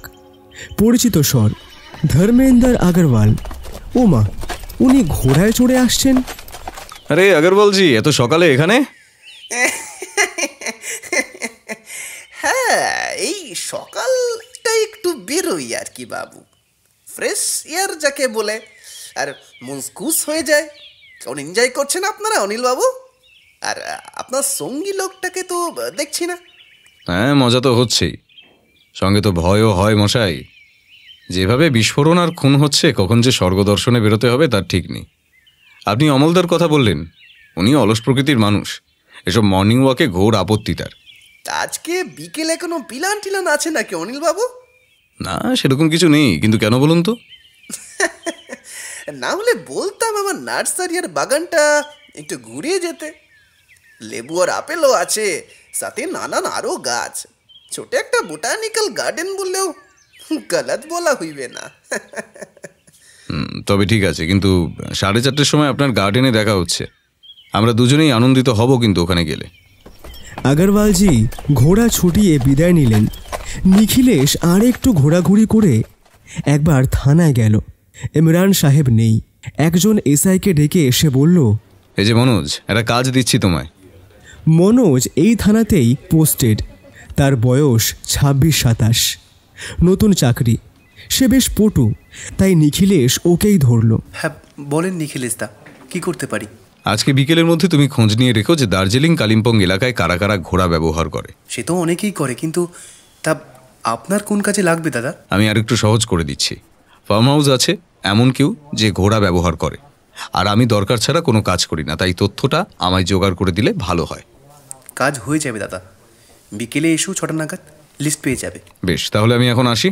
পরিচিত স্বর, ধর্মেন্দ্র আগরওয়াল। ওমা, উনি ঘোড়ায় চড়ে আসছেন। আরে আগরওয়ালজি, এত সকালে এখানে? হ্যাঁ, এই সকালটা একটু বেরোই আর কি বাবু, ফ্রেশ এয়ার যাকে বলে, আর মুসকুস হয়ে যায়। কেমন এনজয় করছেন আপনারা অনিল বাবু? আর আপনার সঙ্গী লোকটাকে তো দেখছি না। হ্যাঁ, মজা তো হচ্ছেই, সঙ্গে তো ভয়ও হয় মশাই। যেভাবে বিস্ফোরণ আর খুন হচ্ছে, কখন যে স্বর্গদর্শনে বেরোতে হবে তার ঠিক নেই। আপনি অমলদার কথা বললেন, উনি অলস প্রকৃতির মানুষ। এসব মর্নিং ওয়াকে ঘোর আপত্তি তার। আজকে বিকেলে কোনো পিলান টিলান আছে নাকি অনিল বাবু? না, সেরকম কিছু নেই, কিন্তু কেন বলুন তো? না হলে বলতাম আমার নার্সারি আর বাগানটা একটু ঘুরিয়ে যেতে। লেবু আর আপেলও আছে, সাথে নানান আরও গাছ। ছোট একটা বোটানিক্যাল গার্ডেন বললেও গলত বলা হইবে না। তবে ঠিক আছে, কিন্তু 4:30টার সময় আপনার গার্ডেনে দেখা হচ্ছে। আমরা দুজনেই আনন্দিত হব কিন্তু ওখানে গেলে। আগরওয়ালজি ঘোড়া ছুটিয়ে বিদায় নিলেন। নিখিলেশ আর একটু ঘোরাঘুরি করে একবার থানায় গেল। ইমরান সাহেব নেই। একজন এসআইকে ডেকে এসে বলল, এই যে মনোজ, একটা কাজ দিচ্ছি তোমায়। মনোজ এই থানাতেই পোস্টেড। তার বয়স 26-27, নতুন চাকরি। সে বেশ পটু, তাই নিখিলেশ ওকেই ধরল। হ্যাঁ বলেন নিখিলেশ দা, কি করতে পারি? আজকে বিকেলের মধ্যে তুমি খোঁজ নিয়ে রেখো যে দার্জিলিং কালিম্পং এলাকায় কারা কারা ঘোড়া ব্যবহার করে। সে তো অনেকেই করে, কিন্তু তা আপনার কোন কাজে লাগবে দাদা? আমি আর একটু সহজ করে দিচ্ছি। ফার্ম হাউস আছে এমন কেউ যে ঘোড়া ব্যবহার করে, আর আমি দরকার ছাড়া কোনো কাজ করি না, তাই তথ্যটা আমায় জোগাড় করে দিলে ভালো হয়। কাজ হয়ে যাবে দাদা, বিকেলে এসো 6টা নাগাদ, লিস্ট পেয়ে যাবে। বেশ, তাহলে আমি এখন আসি।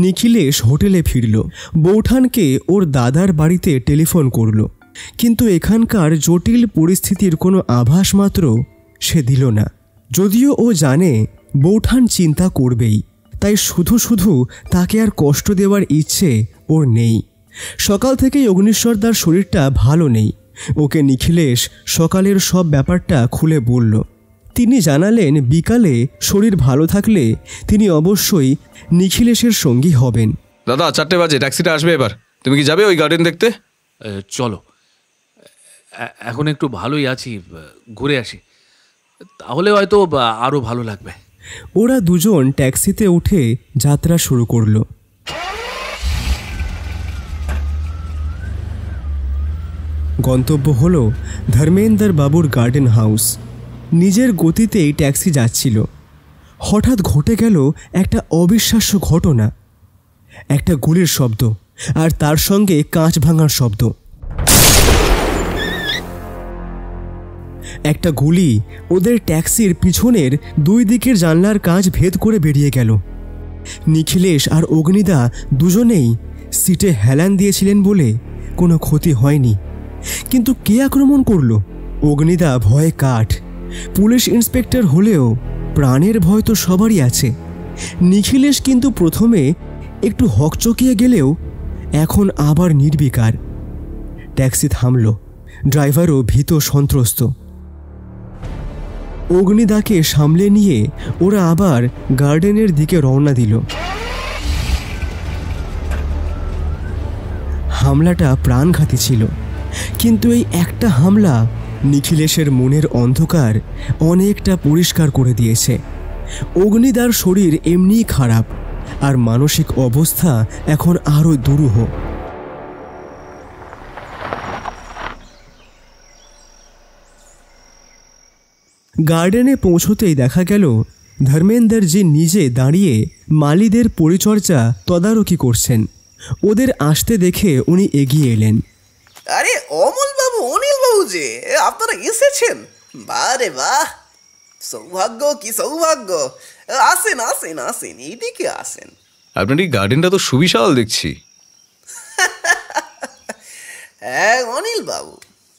নিখিলেশ হোটেলে ফিরল। বৌঠানকে ওর দাদার বাড়িতে টেলিফোন করল, কিন্তু এখানকার জটিল পরিস্থিতির কোনো আভাস মাত্র সে দিল না। যদিও ও জানে বৌঠান চিন্তা করবেই, তাই শুধু শুধু তাকে আর কষ্ট দেওয়ার ইচ্ছে ওর নেই। সকাল থেকেই অগ্নিশ্বরদার শরীরটা ভালো নেই। ওকে নিখিলেশ সকালের সব ব্যাপারটা খুলে বলল। তিনি জানালেন বিকালে শরীর ভালো থাকলে তিনি অবশ্যই নিখিলেশের সঙ্গী হবেন। দাদা 4টে বাজে, ট্যাক্সিটা আসবে এবার। তুমি কি যাবে ওই গার্ডেন দেখতে? চলো, এখন একটু ভালোই আছি, ঘুরে আসি, তাহলে হয়তো আরও ভালো লাগবে। ওরা দুজন ট্যাক্সিতে উঠে যাত্রা শুরু করলো। গন্তব্য হলো ধর্মেন্দ্র বাবুর গার্ডেন হাউস। নিজের গতিতেই ট্যাক্সি যাচ্ছিল। হঠাৎ ঘটে গেল একটা অবিশ্বাস্য ঘটনা। একটা গুলির শব্দ, আর তার সঙ্গে কাঁচ ভাঙার শব্দ। একটা গুলি ওদের ট্যাক্সির পিছনের দুই দিকের জানলার কাঁচ ভেদ করে বেরিয়ে গেল। নিখিলেশ আর অগ্নিদা দুজনেই সিটে হেলান দিয়েছিলেন বলে কোনো ক্ষতি হয়নি। কিন্তু কে আক্রমণ করলো? অগ্নিদা ভয়ে কাঠ। পুলিশ ইন্সপেক্টর হলেও প্রাণের ভয় তো সবারই আছে। নিখিলেশ কিন্তু প্রথমে একটু হকচকিয়ে গেলেও এখন আবার নির্বিকার। ট্যাক্সি থামল। ড্রাইভারও ভীত সন্ত্রস্ত। অগ্নিদাকে সামলে নিয়ে ওরা আবার গার্ডেনের দিকে রওনা দিল। হামলাটা প্রাণঘাতী ছিল, কিন্তু এই একটা হামলা নিখিলেশের মনের অন্ধকার অনেকটা পরিষ্কার করে দিয়েছে। অগ্নিদার শরীর এমনিই খারাপ, আর মানসিক অবস্থা এখন আরও দুরূহ। গার্ডেনে পৌঁছতেই দেখা গেল ধর্মেন্দ্রজি নিজে দাঁড়িয়ে মালিদের পরিচর্যা তদারকি করছেন। ওদের আসতে দেখে উনি এগিয়ে এলেন। আরে অমল বাবু, অনিল বাবু যে, আপনারা এসেছেন? বারে বাহ, সৌভাগ্য কি সৌভাগ্য। আসেন আসেন আসেন, এইদিকে আসেন। আপনার এই গার্ডেনটা তো সুবিশাল দেখছি। হ্যাঁ অনিল বাবু,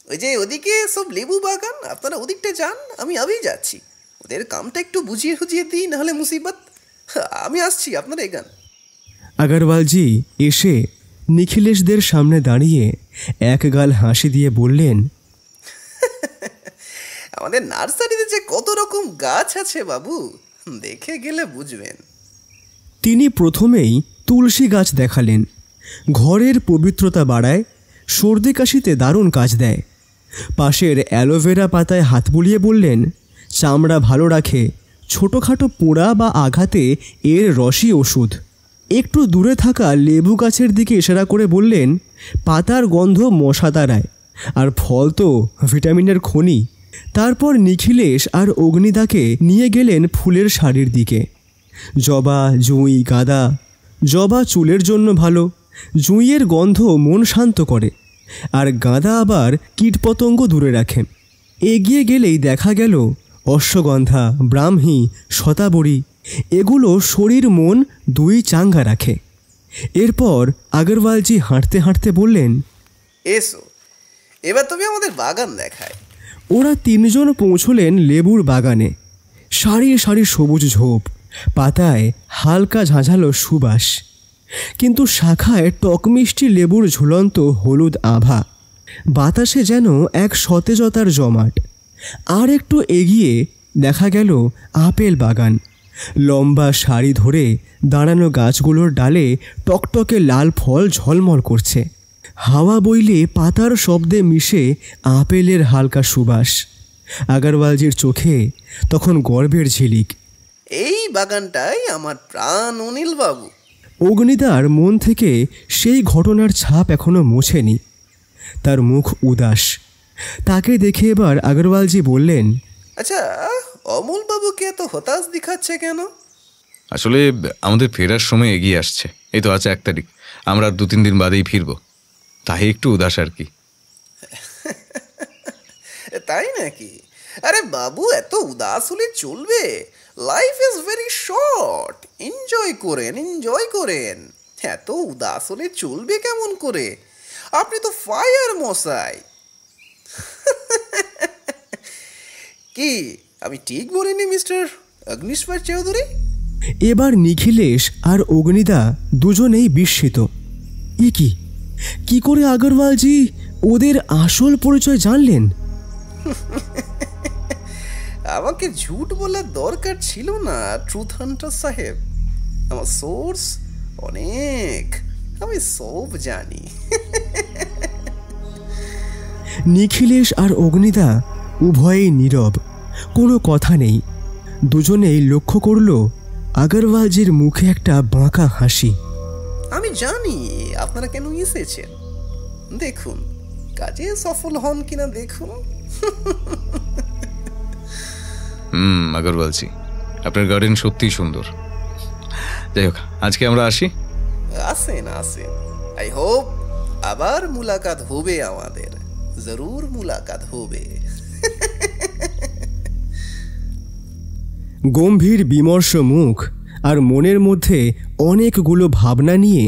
ওই যে ওদিকে সব লেবু বাগান, আপনারা ওদিকটা যান, আমি যাচ্ছি। ওদের কামটা একটু বুঝিয়ে খুঁজিয়ে দিই, নাহলে মুসিবত। আমি আসছি, আপনারা এগান। আগরওয়ালজি এসে নিখিলেশদের সামনে দাঁড়িয়ে এক গাল হাসি দিয়ে বললেন, আমাদের নার্সারিতে যে কত রকম গাছ আছে বাবু, দেখে গেলে বুঝবেন। তিনি প্রথমেই তুলসী গাছ দেখালেন। ঘরের পবিত্রতা বাড়ায়, সর্দি কাশিতে দারুণ কাজ দেয়। পাশের অ্যালোভেরা পাতায় হাত বুলিয়ে বললেন, চামড়া ভালো রাখে, ছোটোখাটো পোড়া বা আঘাতে এর রসই ওষুধ। একটু দূরে থাকা লেবু গাছের দিকে ইশারা করে বললেন, পাতার গন্ধ মশা তাড়ায়, আর ফল তো ভিটামিনের খনি। তারপর নিখিলেশ আর অগ্নিদাকে নিয়ে গেলেন ফুলের শাড়ির দিকে। জবা, জুঁই, গাঁদা। জবা চুলের জন্য ভালো, জুঁইয়ের গন্ধ মন শান্ত করে, আর গাঁদা আবার কীটপতঙ্গ দূরে রাখে। এগিয়ে গেলেই দেখা গেল অশ্বগন্ধা, ব্রাহ্মী, শতাবরী। এগুলো শরীর মন দুই চাঙ্গা রাখে। এরপর আগরওয়ালজি হাঁটতে হাঁটতে বললেন, এসো এবার তুমি আমাদের বাগান দেখায়। ওরা তিনজন পৌঁছলেন লেবুর বাগানে। সারি সারি সবুজ ঝোপ, পাতায় হালকা ঝাঁঝালো সুবাস, কিন্তু শাখায় টকমিষ্টি লেবুর ঝুলন্ত হলুদ আভা। বাতাসে যেন এক সতেজতার জমাট। আর একটু এগিয়ে দেখা গেল আপেল বাগান। লম্বা সারি ধরে দাঁড়ানো গাছগুলোর ডালে টকটকে লাল ফল ঝলমল করছে। হাওয়া বইলে পাতার শব্দে মিশে আপেলের হালকা সুবাস। আগরওয়ালজির চোখে তখন গর্বের ঝিলিক। এই বাগানটাই আমার প্রাণ অনিল বাবু। অগ্নিদার মন থেকে সেই ঘটনার ছাপ এখনো মোছেনি। তার মুখ উদাস। তাকে দেখে এবার আগরওয়ালজি বললেন, আচ্ছা অমল বাবুকে এত হতাশ দেখাচ্ছে কেন? আসলে আমাদের ফেরার সময় এগিয়ে আসছে। এই তো আছে 1 তারিখ, আমরা আর 2-3 দিন বাদেই ফিরবো, তাই একটু উদাস আর কি। তাই নাকি? আরে বাবু, এত উদাস হলে চলবে? Life is very short, enjoy করেন, এনজয় করেন। এত উদাস হলে চলবে কেমন করে? আপনি তো ফায়ার মশাই। কি আমি ঠিক বলিনি মিস্টার অগ্নিশ্বর চৌধুরী? এবার নিখিলেশ আর অগ্নিদা দুজনেই বিস্মিত। এ কি করে আগরওয়ালজি ওদের আসল পরিচয় জানলেন? আমাকে ঝুট বলার দরকার ছিল না ট্রুথ হান্টার সাহেব। আমার সোর্স অনেক, আমি সব জানি। নিখিলেশ আর অগ্নিদা উভয়েই নীরব, কোনো কথা নেই। দুজনেই লক্ষ্য করল আগরওয়ালজির মুখে একটা বাঁকা হাসি। আমি জানি আপনারা কেন এসেছেন। দেখুন, কাজে সফল হন কিনা দেখুন। আগরওয়ালজি, আপনার গার্ডেন সত্যিই সুন্দর। যাই হোক, আজকে আমরা আসি। আসেন আসেন, আই হোপ আবার মুলাকাত হবে আমাদের, জরুর মুলাকাত হবে। গম্ভীর বিমর্ষ মুখ আর মনের মধ্যে অনেকগুলো ভাবনা নিয়ে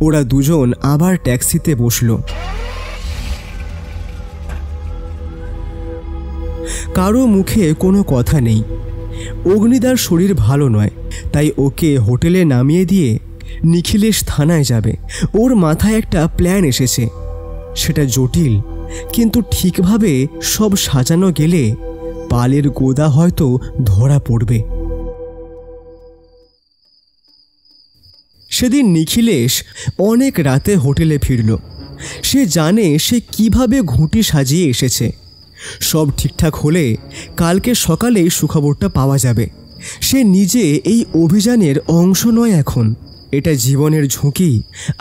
ওরা দুজন আবার ট্যাক্সিতে বসল। কারো মুখে কোনো কথা নেই। অগ্নিদার শরীর ভালো নয়, তাই ওকে হোটেলে নামিয়ে দিয়ে নিখিলেশ থানায় যাবে। ওর মাথায় একটা প্ল্যান এসেছে। সেটা জটিল, কিন্তু ঠিকভাবে সব সাজানো গেলে পালের গোদা হয়তো ধরা পড়বে। সেদিন নিখিলেশ অনেক রাতে হোটেলে ফিরল। সে জানে সে কিভাবে ঘুঁটি সাজিয়ে এসেছে। সব ঠিকঠাক হলে কালকে সকালেই সুখবরটা পাওয়া যাবে। সে নিজে এই অভিযানের অংশ নয় এখন। এটা জীবনের ঝুঁকি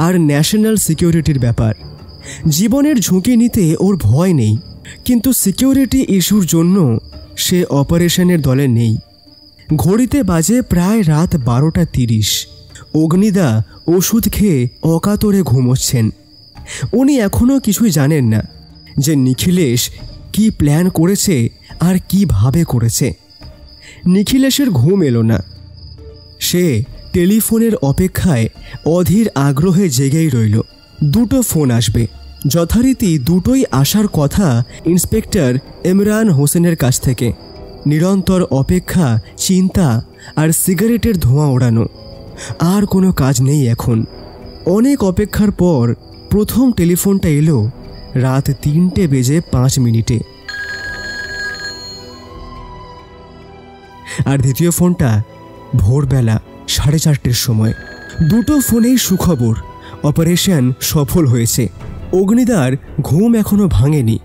আর ন্যাশনাল সিকিউরিটির ব্যাপার। জীবনের ঝুঁকি নিতে ওর ভয় নেই, কিন্তু সিকিউরিটি ইস্যুর জন্য সে অপারেশনের দলে নেই। ঘড়িতে বাজে প্রায় রাত 12:30। অগ্নিদা ওষুধ খেয়ে অকাতরে ঘুমোচ্ছেন। উনি এখনও কিছুই জানেন না যে নিখিলেশ কি প্ল্যান করেছে আর কিভাবে করেছে। নিখিলেশের ঘুম এলো না। সে টেলিফোনের অপেক্ষায় অধীর আগ্রহে জেগেই রইল। দুটো ফোন আসবে। যথারীতি দুটোই আসার কথা ইন্সপেক্টর ইমরান হোসেনের কাছ থেকে। নিরন্তর অপেক্ষা, চিন্তা আর সিগারেটের ধোঁয়া ওড়ানো। আর কোনো কাজ নেই এখন। অনেক অপেক্ষার পর প্রথম টেলিফোনটা এলো রাত 3:05। আর দ্বিতীয় ফোনটা ভোরবেলা 4:30 সময়। দুটো ফোনেই সুখবর, অপারেশন সফল হয়েছে। অগ্নিদার ঘুম এখনো ভাঙেনি।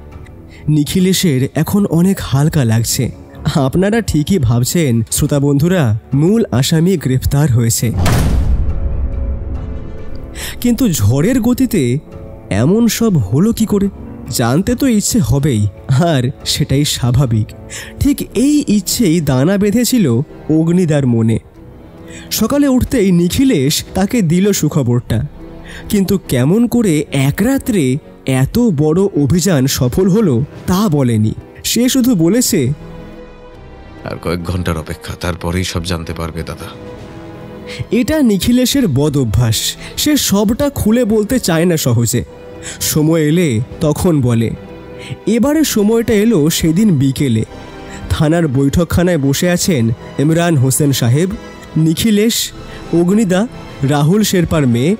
নিখিলেশের এখন অনেক হালকা লাগছে। আপনারা ঠিকই ভাবছেন শ্রোতা বন্ধুরা, মূল আসামি গ্রেফতার হয়েছে। কিন্তু ঝড়ের গতিতে এমন সব হলো কি করে? জানতে তো ইচ্ছে হবেই, আর সেটাই স্বাভাবিক। ঠিক এই ইচ্ছেই দানা বেঁধেছিল অগ্নিদার মনে। সকালে উঠতেই নিখিলেশ তাকে দিল সুখবরটা। কিন্তু কেমন করে এক রাত্রে এত বড় অভিযান সফল হলো তা বলেনি। সে শুধু বলেছে, আর কয়েক ঘন্টার অপেক্ষা, তারপরেই সব জানতে পারবে দাদা। এটা নিখিলেশের বদ অভ্যাস। সে সবটা খুলে বলতে চায় না সহজে। সময় এলে তখন বলে। এবারে সময়টা এলো সেদিন বিকেলে। থানার বৈঠকখানায় বসে আছেন ইমরান হোসেন সাহেব, নিখিলেশ, অগ্নিদা, রাহুল শেরপার মেয়ে,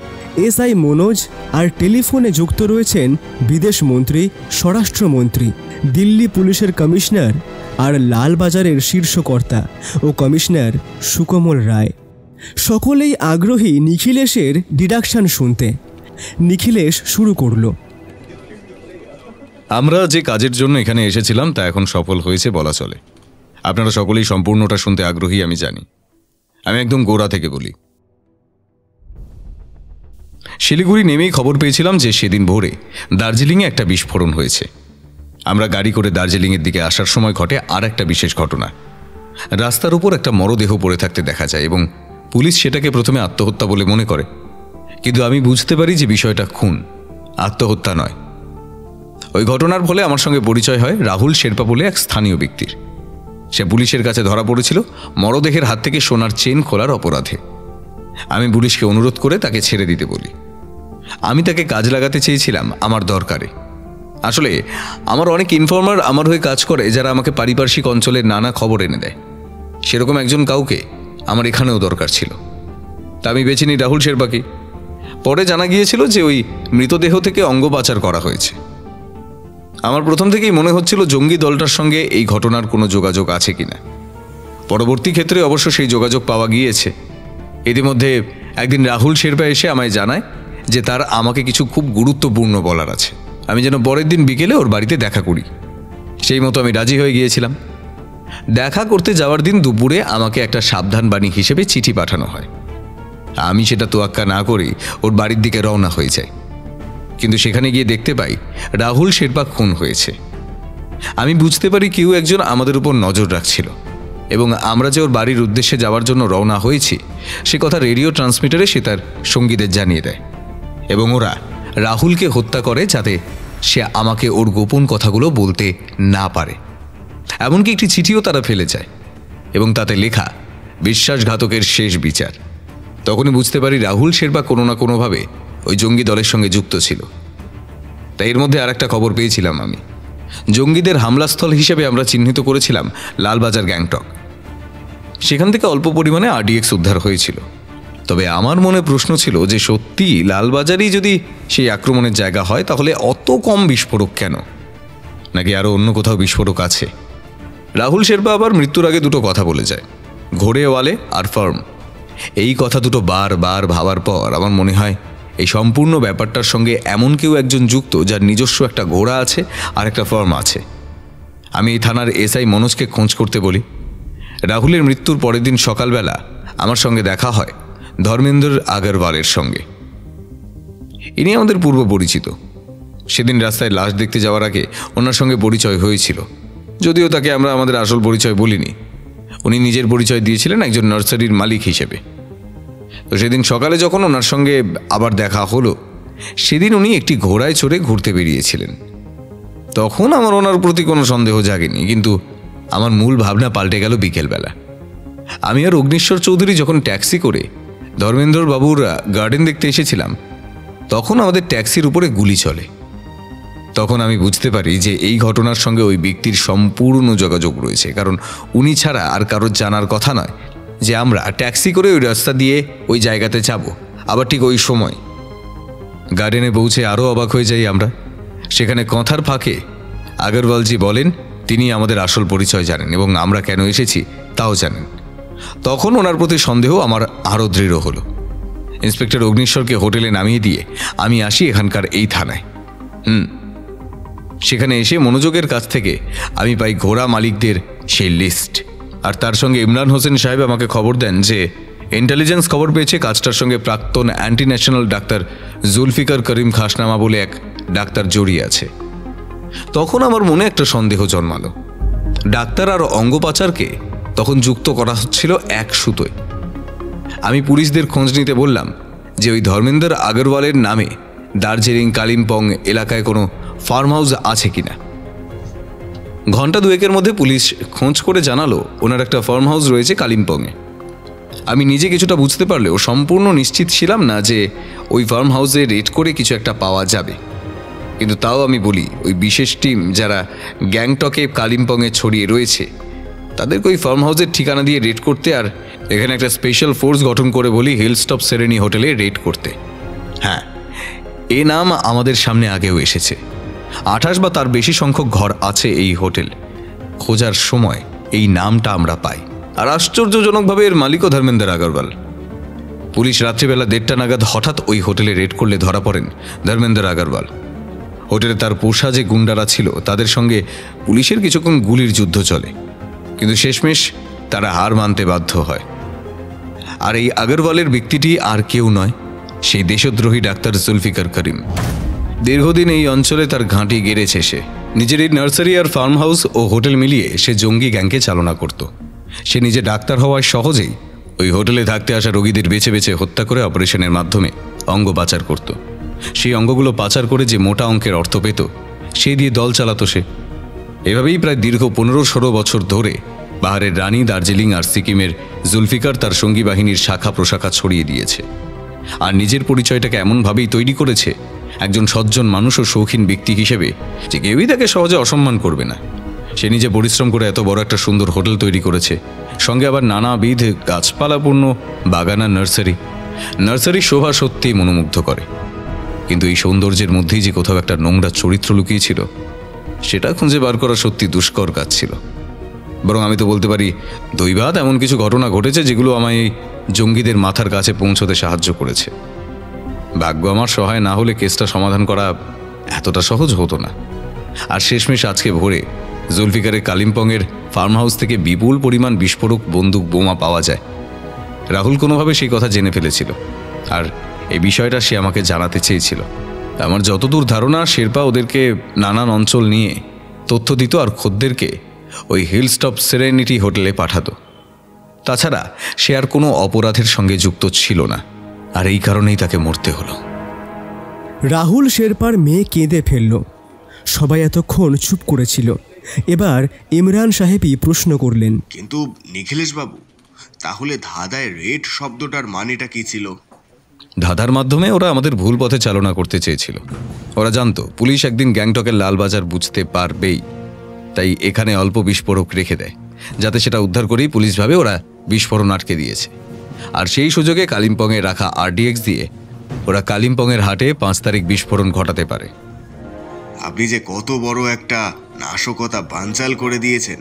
এসআই মনোজ, আর টেলিফোনে যুক্ত রয়েছেন বিদেশ মন্ত্রী, স্বরাষ্ট্রমন্ত্রী, দিল্লি পুলিশের কমিশনার আর লালবাজারের শীর্ষকর্তা ও কমিশনার সুকোমল রায়। সকলেই আগ্রহী নিখিলেশের ডিডাকশন শুনতে। নিখিলেশ শুরু করল। আমরা যে কাজের জন্য এখানে এসেছিলাম তা এখন সফল হয়েছে বলা চলে। আপনারা সকলেই সম্পূর্ণটা শুনতে আগ্রহী আমি জানি। আমি একদম গোড়া থেকে বলি। শিলিগুড়ি নেমেই খবর পেয়েছিলাম যে সেদিন ভোরে দার্জিলিংয়ে একটা বিস্ফোরণ হয়েছে। আমরা গাড়ি করে দার্জিলিংয়ের দিকে আসার সময় ঘটে আর একটা বিশেষ ঘটনা। রাস্তার উপর একটা মরদেহ পড়ে থাকতে দেখা যায় এবং পুলিশ সেটাকে প্রথমে আত্মহত্যা বলে মনে করে, কিন্তু আমি বুঝতে পারি যে বিষয়টা খুন, আত্মহত্যা নয়। ওই ঘটনার ফলে আমার সঙ্গে পরিচয় হয় রাহুল শেরপা বলে এক স্থানীয় ব্যক্তির। সে পুলিশের কাছে ধরা পড়েছিল মরদেহের হাত থেকে সোনার চেন খোলার অপরাধে। আমি পুলিশকে অনুরোধ করে তাকে ছেড়ে দিতে বলি। আমি তাকে কাজ লাগাতে চেয়েছিলাম আমার দরকারে। আসলে আমার অনেক ইনফর্মার আমার হয়ে কাজ করে, যারা আমাকে পারিপার্শ্বিক অঞ্চলের নানা খবর এনে দেয়। সেরকম একজন কাউকে আমার এখানেও দরকার ছিল। তা আমি বেছে নিই রাহুল শেরপাকে। পরে জানা গিয়েছিল যে ওই মৃতদেহ থেকে অঙ্গ পাচার করা হয়েছে। আমার প্রথম থেকেই মনে হচ্ছিল জঙ্গি দলটার সঙ্গে এই ঘটনার কোনো যোগাযোগ আছে কিনা। পরবর্তী ক্ষেত্রে অবশ্য সেই যোগাযোগ পাওয়া গিয়েছে। ইতিমধ্যে একদিন রাহুল শেরপা এসে আমায় জানায় যে তার আমাকে কিছু খুব গুরুত্বপূর্ণ বলার আছে। আমি যেন পরের দিন বিকেলে ওর বাড়িতে দেখা করি। সেই মতো আমি রাজি হয়ে গিয়েছিলাম। দেখা করতে যাওয়ার দিন দুপুরে আমাকে একটা সাবধানবাণী হিসেবে চিঠি পাঠানো হয়। আমি সেটা তোয়াক্কা না করে ওর বাড়ির দিকে রওনা হয়ে যাই। কিন্তু সেখানে গিয়ে দেখতে পাই রাহুল শেরপা খুন হয়েছে। আমি বুঝতে পারি কেউ একজন আমাদের উপর নজর রাখছিল এবং আমরা যে ওর বাড়ির উদ্দেশ্যে যাওয়ার জন্য রওনা হয়েছি সে কথা রেডিও ট্রান্সমিটারে সে তার সঙ্গীদের জানিয়ে দেয় এবং ওরা রাহুলকে হত্যা করে যাতে সে আমাকে ওর গোপন কথাগুলো বলতে না পারে। এমনকি একটি চিঠিও তারা ফেলে যায় এবং তাতে লেখা বিশ্বাসঘাতকের শেষ বিচার। তখনই বুঝতে পারি রাহুল শেরপা কোনো না কোনোভাবে ওই জঙ্গি দলের সঙ্গে যুক্ত ছিল। তাই এর মধ্যে আর একটা খবর পেয়েছিলাম আমি। জঙ্গিদের হামলাস্থল হিসেবে আমরা চিহ্নিত করেছিলাম লালবাজার গ্যাংটক। সেখান থেকে অল্প পরিমাণে RDX উদ্ধার হয়েছিল। তবে আমার মনে প্রশ্ন ছিল যে সত্যি লালবাজারই যদি সেই আক্রমণের জায়গা হয় তাহলে অত কম বিস্ফোরক কেন, নাকি আরও অন্য কোথাও বিস্ফোরক আছে? রাহুল শেরপা আবার মৃত্যুর আগে দুটো কথা বলে যায়, ঘোড়েওয়ালে আর ফার্ম। এই কথা দুটো বারবার ভাবার পর আমার মনে হয় এই সম্পূর্ণ ব্যাপারটার সঙ্গে এমন কেউ একজন যুক্ত যার নিজস্ব একটা ঘোড়া আছে আর একটা ফার্ম আছে। আমি এই থানার SI মনোজকে খোঁজ করতে বলি। রাহুলের মৃত্যুর পরের দিন সকালবেলা আমার সঙ্গে দেখা হয় ধর্মেন্দ্র আগরওয়ালের সঙ্গে। ইনি আমাদের পূর্ব পরিচিত। সেদিন রাস্তায় লাশ দেখতে যাওয়ার আগে ওনার সঙ্গে পরিচয় হয়েছিল, যদিও তাকে আমরা আমাদের আসল পরিচয় বলিনি। উনি নিজের পরিচয় দিয়েছিলেন একজন নার্সারির মালিক হিসেবে। তো সেদিন সকালে যখন ওনার সঙ্গে আবার দেখা হলো সেদিন উনি একটি ঘোড়ায় চড়ে ঘুরতে বেরিয়েছিলেন। তখন আমার ওনার প্রতি কোনো সন্দেহ জাগেনি, কিন্তু আমার মূল ভাবনা পাল্টে গেল বিকেলবেলা। আমি আর অগ্নিশ্বর চৌধুরী যখন ট্যাক্সি করে ধর্মেন্দ্র বাবুর গার্ডেন দেখতে এসেছিলাম তখন আমাদের ট্যাক্সির উপরে গুলি চলে। তখন আমি বুঝতে পারি যে এই ঘটনার সঙ্গে ওই ব্যক্তির সম্পূর্ণ যোগাযোগ রয়েছে, কারণ উনি ছাড়া আর কারোর জানার কথা নয় যে আমরা ট্যাক্সি করে ওই রাস্তা দিয়ে ওই জায়গাতে যাব। আবার ঠিক ওই সময় গার্ডেনে পৌঁছে আরও অবাক হয়ে যাই আমরা। সেখানে কথার ফাঁকে আগরওয়ালজি বলেন তিনি আমাদের আসল পরিচয় জানেন এবং আমরা কেন এসেছি তাও জানেন। তখন ওনার প্রতি সন্দেহ আমার আরও দৃঢ় হলো। ইন্সপেক্টর অগ্নিশ্বরকে হোটেলে নামিয়ে দিয়ে আমি আসি এখানকার এই থানায়। সেখানে এসে মনোযোগের কাছ থেকে আমি পাই ঘোড়া মালিকদের সেই লিস্ট, আর তার সঙ্গে ইমরান হোসেন সাহেব আমাকে খবর দেন যে ইন্টেলিজেন্স খবর পেয়েছে কাজটার সঙ্গে প্রাক্তন অ্যান্টি ন্যাশনাল ডাক্তার জুলফিকার করিম খাসনামা বলে এক ডাক্তার জড়িয়ে আছে। তখন আমার মনে একটা সন্দেহ জন্মালো। ডাক্তার আর অঙ্গ পাচারকে তখন যুক্ত করা হচ্ছিল এক সুতোয়। আমি পুলিশদের খোঁজ নিতে বললাম যে ওই ধর্মেন্দ্র আগরওয়ালের নামে দার্জিলিং কালিম্পং এলাকায় কোনো ফার্ম হাউস আছে কিনা। ঘন্টা দুয়েকের মধ্যে পুলিশ খোঁজ করে জানালো ওনার একটা ফার্ম হাউস রয়েছে কালিম্পংয়ে। আমি নিজে কিছুটা বুঝতে পারলেও সম্পূর্ণ নিশ্চিত ছিলাম না যে ওই ফার্ম হাউসে রেড করে কিছু একটা পাওয়া যাবে, কিন্তু তাও আমি বলি ওই বিশেষ টিম যারা গ্যাংটকে কালিম্পংয়ে ছড়িয়ে রয়েছে তাদেরকে ওই ফার্ম হাউসের ঠিকানা দিয়ে রেড করতে, আর এখানে একটা স্পেশাল ফোর্স গঠন করে বলি হিলস্টপ সেরেনি হোটেলে রেড করতে। হ্যাঁ, এ নাম আমাদের সামনে আগেও এসেছে। 28 বা তার বেশি সংখ্যক ঘর আছে এই হোটেল। খোঁজার সময় এই নামটা আমরা পাই, আর আশ্চর্যজনকভাবে এর মালিকও ধর্মেন্দ্র আগরওয়াল। পুলিশ রাত্রিবেলা 1:30 নাগাদ হঠাৎ ওই হোটেলে রেড করলে ধরা পড়েন ধর্মেন্দ্র আগরওয়াল। হোটেলে তার পোষা যে গুন্ডারা ছিল তাদের সঙ্গে পুলিশের কিছুক্ষণ গুলির যুদ্ধ চলে, কিন্তু শেষমেশ তারা হার মানতে বাধ্য হয়। আর এই আগরওয়ালের ব্যক্তিটি আর কেউ নয়, সেই দেশদ্রোহী ডাক্তার জুলফিকার করিম। দীর্ঘদিন এই অঞ্চলে তার ঘাঁটি গেড়েছে সে। নিজের এই নার্সারি আর ফার্ম হাউস ও হোটেল মিলিয়ে সে জঙ্গি গ্যাংকে চালনা করত। সে নিজে ডাক্তার হওয়ায় সহজেই ওই হোটেলে থাকতে আসা রোগীদের বেছে বেছে হত্যা করে অপারেশনের মাধ্যমে অঙ্গ পাচার করত। সেই অঙ্গগুলো পাচার করে যে মোটা অঙ্কের অর্থ পেত সেই দিয়ে দল চালাতো সে। এভাবেই প্রায় দীর্ঘ 15-16 বছর ধরে পাহাড়ের রানী, দার্জিলিং আর সিকিমের জুলফিকার তার সঙ্গী বাহিনীর শাখা প্রশাখা ছড়িয়ে দিয়েছে, আর নিজের পরিচয়টাকে এমনভাবেই তৈরি করেছে একজন সজ্জন মানুষ ও শৌখিন ব্যক্তি হিসেবে যে কেউই তাকে সহজে অসম্মান করবে না। সে নিজে পরিশ্রম করে এত বড় একটা সুন্দর হোটেল তৈরি করেছে, সঙ্গে আবার নানাবিধ গাছপালাপূর্ণ বাগানা নার্সারি শোভা সত্যিই মনোমুগ্ধ করে। কিন্তু এই সৌন্দর্যের মধ্যেই যে কোথাও একটা নোংরা চরিত্র লুকিয়েছিল সেটা খুঁজে বার করা সত্যি দুষ্কর কাজ ছিল। বরং আমি তো বলতে পারি দৈবাৎ এমন কিছু ঘটনা ঘটেছে যেগুলো আমায় এই জঙ্গিদের মাথার কাছে পৌঁছতে সাহায্য করেছে। ভাগ্য আমার সহায় না হলে কেসটা সমাধান করা এতটা সহজ হতো না। আর শেষমেশ আজকে ভোরে জুলফিকারের কালিম্পংয়ের ফার্ম হাউস থেকে বিপুল পরিমাণ বিস্ফোরক বন্দুক বোমা পাওয়া যায়। রাহুল কোনোভাবে সেই কথা জেনে ফেলেছিল, আর এই বিষয়টা সে আমাকে জানাতে চেয়েছিল। আমার যতদূর ধারণা শেরপা ওদেরকে নানান অঞ্চল নিয়ে তথ্য দিত আর খদ্দেরকে ওই হিলস্টপ সেরেনিটি হোটেলে পাঠাতো। তাছাড়া সে আর কোনো অপরাধের সঙ্গে যুক্ত ছিল না, আর এই কারণেই তাকে মরতে হলো। রাহুল শেরপার মেয়ে কেঁদে ফেলল। সবাই এতক্ষণ চুপ করেছিল। এবার ইমরান সাহেবই প্রশ্ন করলেন, কিন্তু নিখিলেশ বাবু, তাহলে ধাঁধায় রেড শব্দটার মানেটা কি ছিল? ধাঁধার মাধ্যমে ওরা আমাদের ভুল পথে চালনা করতে চেয়েছিল। ওরা জানতো পুলিশ একদিন গ্যাংটকের লালবাজার বুঝতে পারবেই, তাই এখানে অল্প বিস্ফোরক রেখে দেয়, যাতে সেটা উদ্ধার করেই পুলিশ ভাবে ওরা বিস্ফোরণ আটকে দিয়েছে। আর সেই সুযোগে কালিম্পংয়ে রাখা RDX দিয়ে ওরা কালিম্পংয়ের হাটে 5 তারিখ বিস্ফোরণ ঘটাতে পারে। আপনি যে কত বড় একটা নাশকতা বানচাল করে দিয়েছেন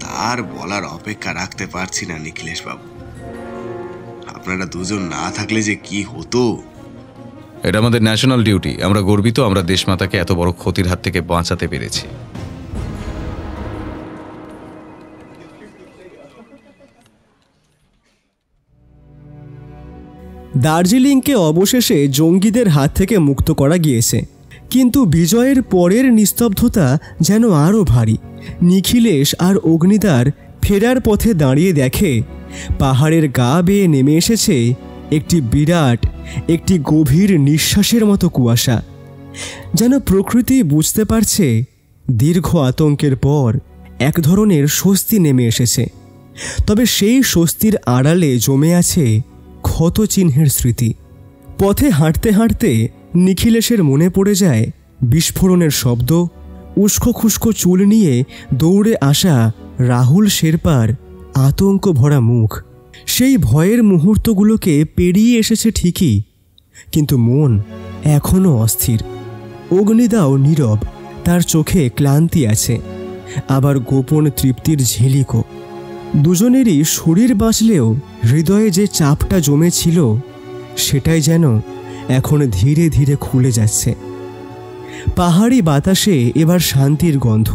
তার বলার অপেক্ষা রাখতে পারছি না নিখিলেশ বাবু। আপনারা দুজন না থাকলে যে কি হতো। এটা আমাদের ন্যাশনাল ডিউটি। আমরা গর্বিত আমরা দেশমাতাকে এত বড় ক্ষতির হাত থেকে বাঁচাতে পেরেছি। দার্জিলিংকে অবশেষে জঙ্গিদের হাত থেকে মুক্ত করা গিয়েছে, কিন্তু বিজয়ের পরের নিস্তব্ধতা যেন আরও ভারী। নিখিলেশ আর অগ্নিদার ফেরার পথে দাঁড়িয়ে দেখে পাহাড়ের গা বেয়ে নেমে এসেছে একটি বিরাট, একটি গভীর নিঃশ্বাসের মতো কুয়াশা। যেন প্রকৃতি বুঝতে পারছে দীর্ঘ আতঙ্কের পর এক ধরনের স্বস্তি নেমে এসেছে। তবে সেই স্বস্তির আড়ালে জমে আছে ক্ষত চিহ্নের স্মৃতি। পথে হাঁটতে হাঁটতে নিখিলেশের মনে পড়ে যায় বিস্ফোরণের শব্দ, উস্কো খুস্কো চুল নিয়ে দৌড়ে আসা রাহুল শেরপার আতঙ্ক ভরা মুখ। সেই ভয়ের মুহূর্তগুলোকে পেরিয়ে এসেছে ঠিকই, কিন্তু মন এখনও অস্থির। অগ্নিদাও নীরব, তার চোখে ক্লান্তি আছে, আবার গোপন তৃপ্তির ঝিলিকও। দুজনেরই শরীর বাঁচলেও হৃদয়ে যে চাপটা জমেছিল সেটাই যেন এখন ধীরে ধীরে খুলে যাচ্ছে। পাহাড়ি বাতাসে এবার শান্তির গন্ধ।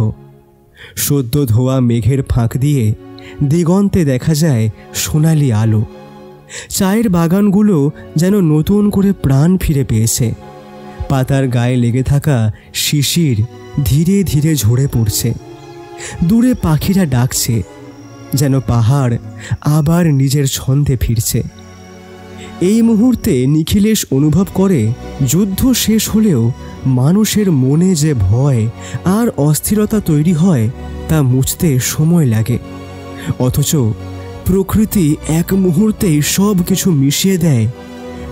সদ্য ধোয়া মেঘের ফাঁক দিয়ে দিগন্তে দেখা যায় সোনালি আলো। চায়ের বাগানগুলো যেন নতুন করে প্রাণ ফিরে পেয়েছে। পাতার গায়ে লেগে থাকা শিশির ধীরে ধীরে ঝরে পড়ছে। দূরে পাখিরা ডাকছে, যেন পাহাড় আবার নিজের ছন্দে ফিরছে। এই মুহূর্তে নিখিলেশ অনুভব করে যুদ্ধ শেষ হলেও মানুষের মনে যে ভয় আর অস্থিরতা তৈরি হয় তা মুছতে সময় লাগে। অথচ প্রকৃতি এক মুহূর্তেই সব কিছু মিশিয়ে দেয়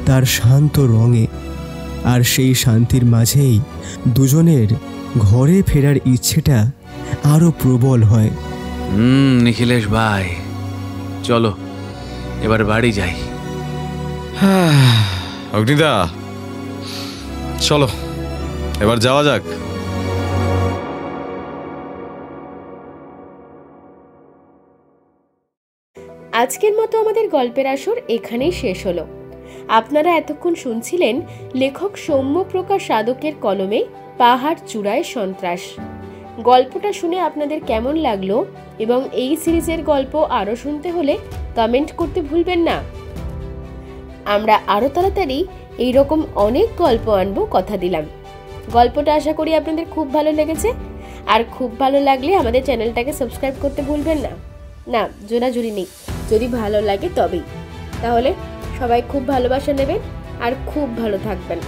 তার শান্ত রঙে। আর সেই শান্তির মাঝেই দুজনের ঘরে ফেরার ইচ্ছেটা আরও প্রবল হয়। নিখিলেশ ভাই, চলো এবার বাড়ি যাই। অগ্নিদা, চলো এবার যাওয়া যাক। আজকের মতো আমাদের গল্পের আসর এখানেই শেষ হলো। আপনারা এতক্ষণ শুনছিলেন লেখক সৌম্যপ্রকাশ সাধকের কলমে পাহাড় চূড়ায় সন্ত্রাস। গল্পটা শুনে আপনাদের কেমন লাগলো এবং এই সিরিজের গল্প আরও শুনতে হলে কমেন্ট করতে ভুলবেন না। আমরা আরও তাড়াতাড়ি এইরকম অনেক গল্প আনবো, কথা দিলাম। গল্পটা আশা করি আপনাদের খুব ভালো লেগেছে, আর খুব ভালো লাগলে আমাদের চ্যানেলটাকে সাবস্ক্রাইব করতে ভুলবেন না। না, জোরাজুরি নেই, যদি ভালো লাগে তবেই। তাহলে সবাই খুব ভালোবাসা নেবেন আর খুব ভালো থাকবেন।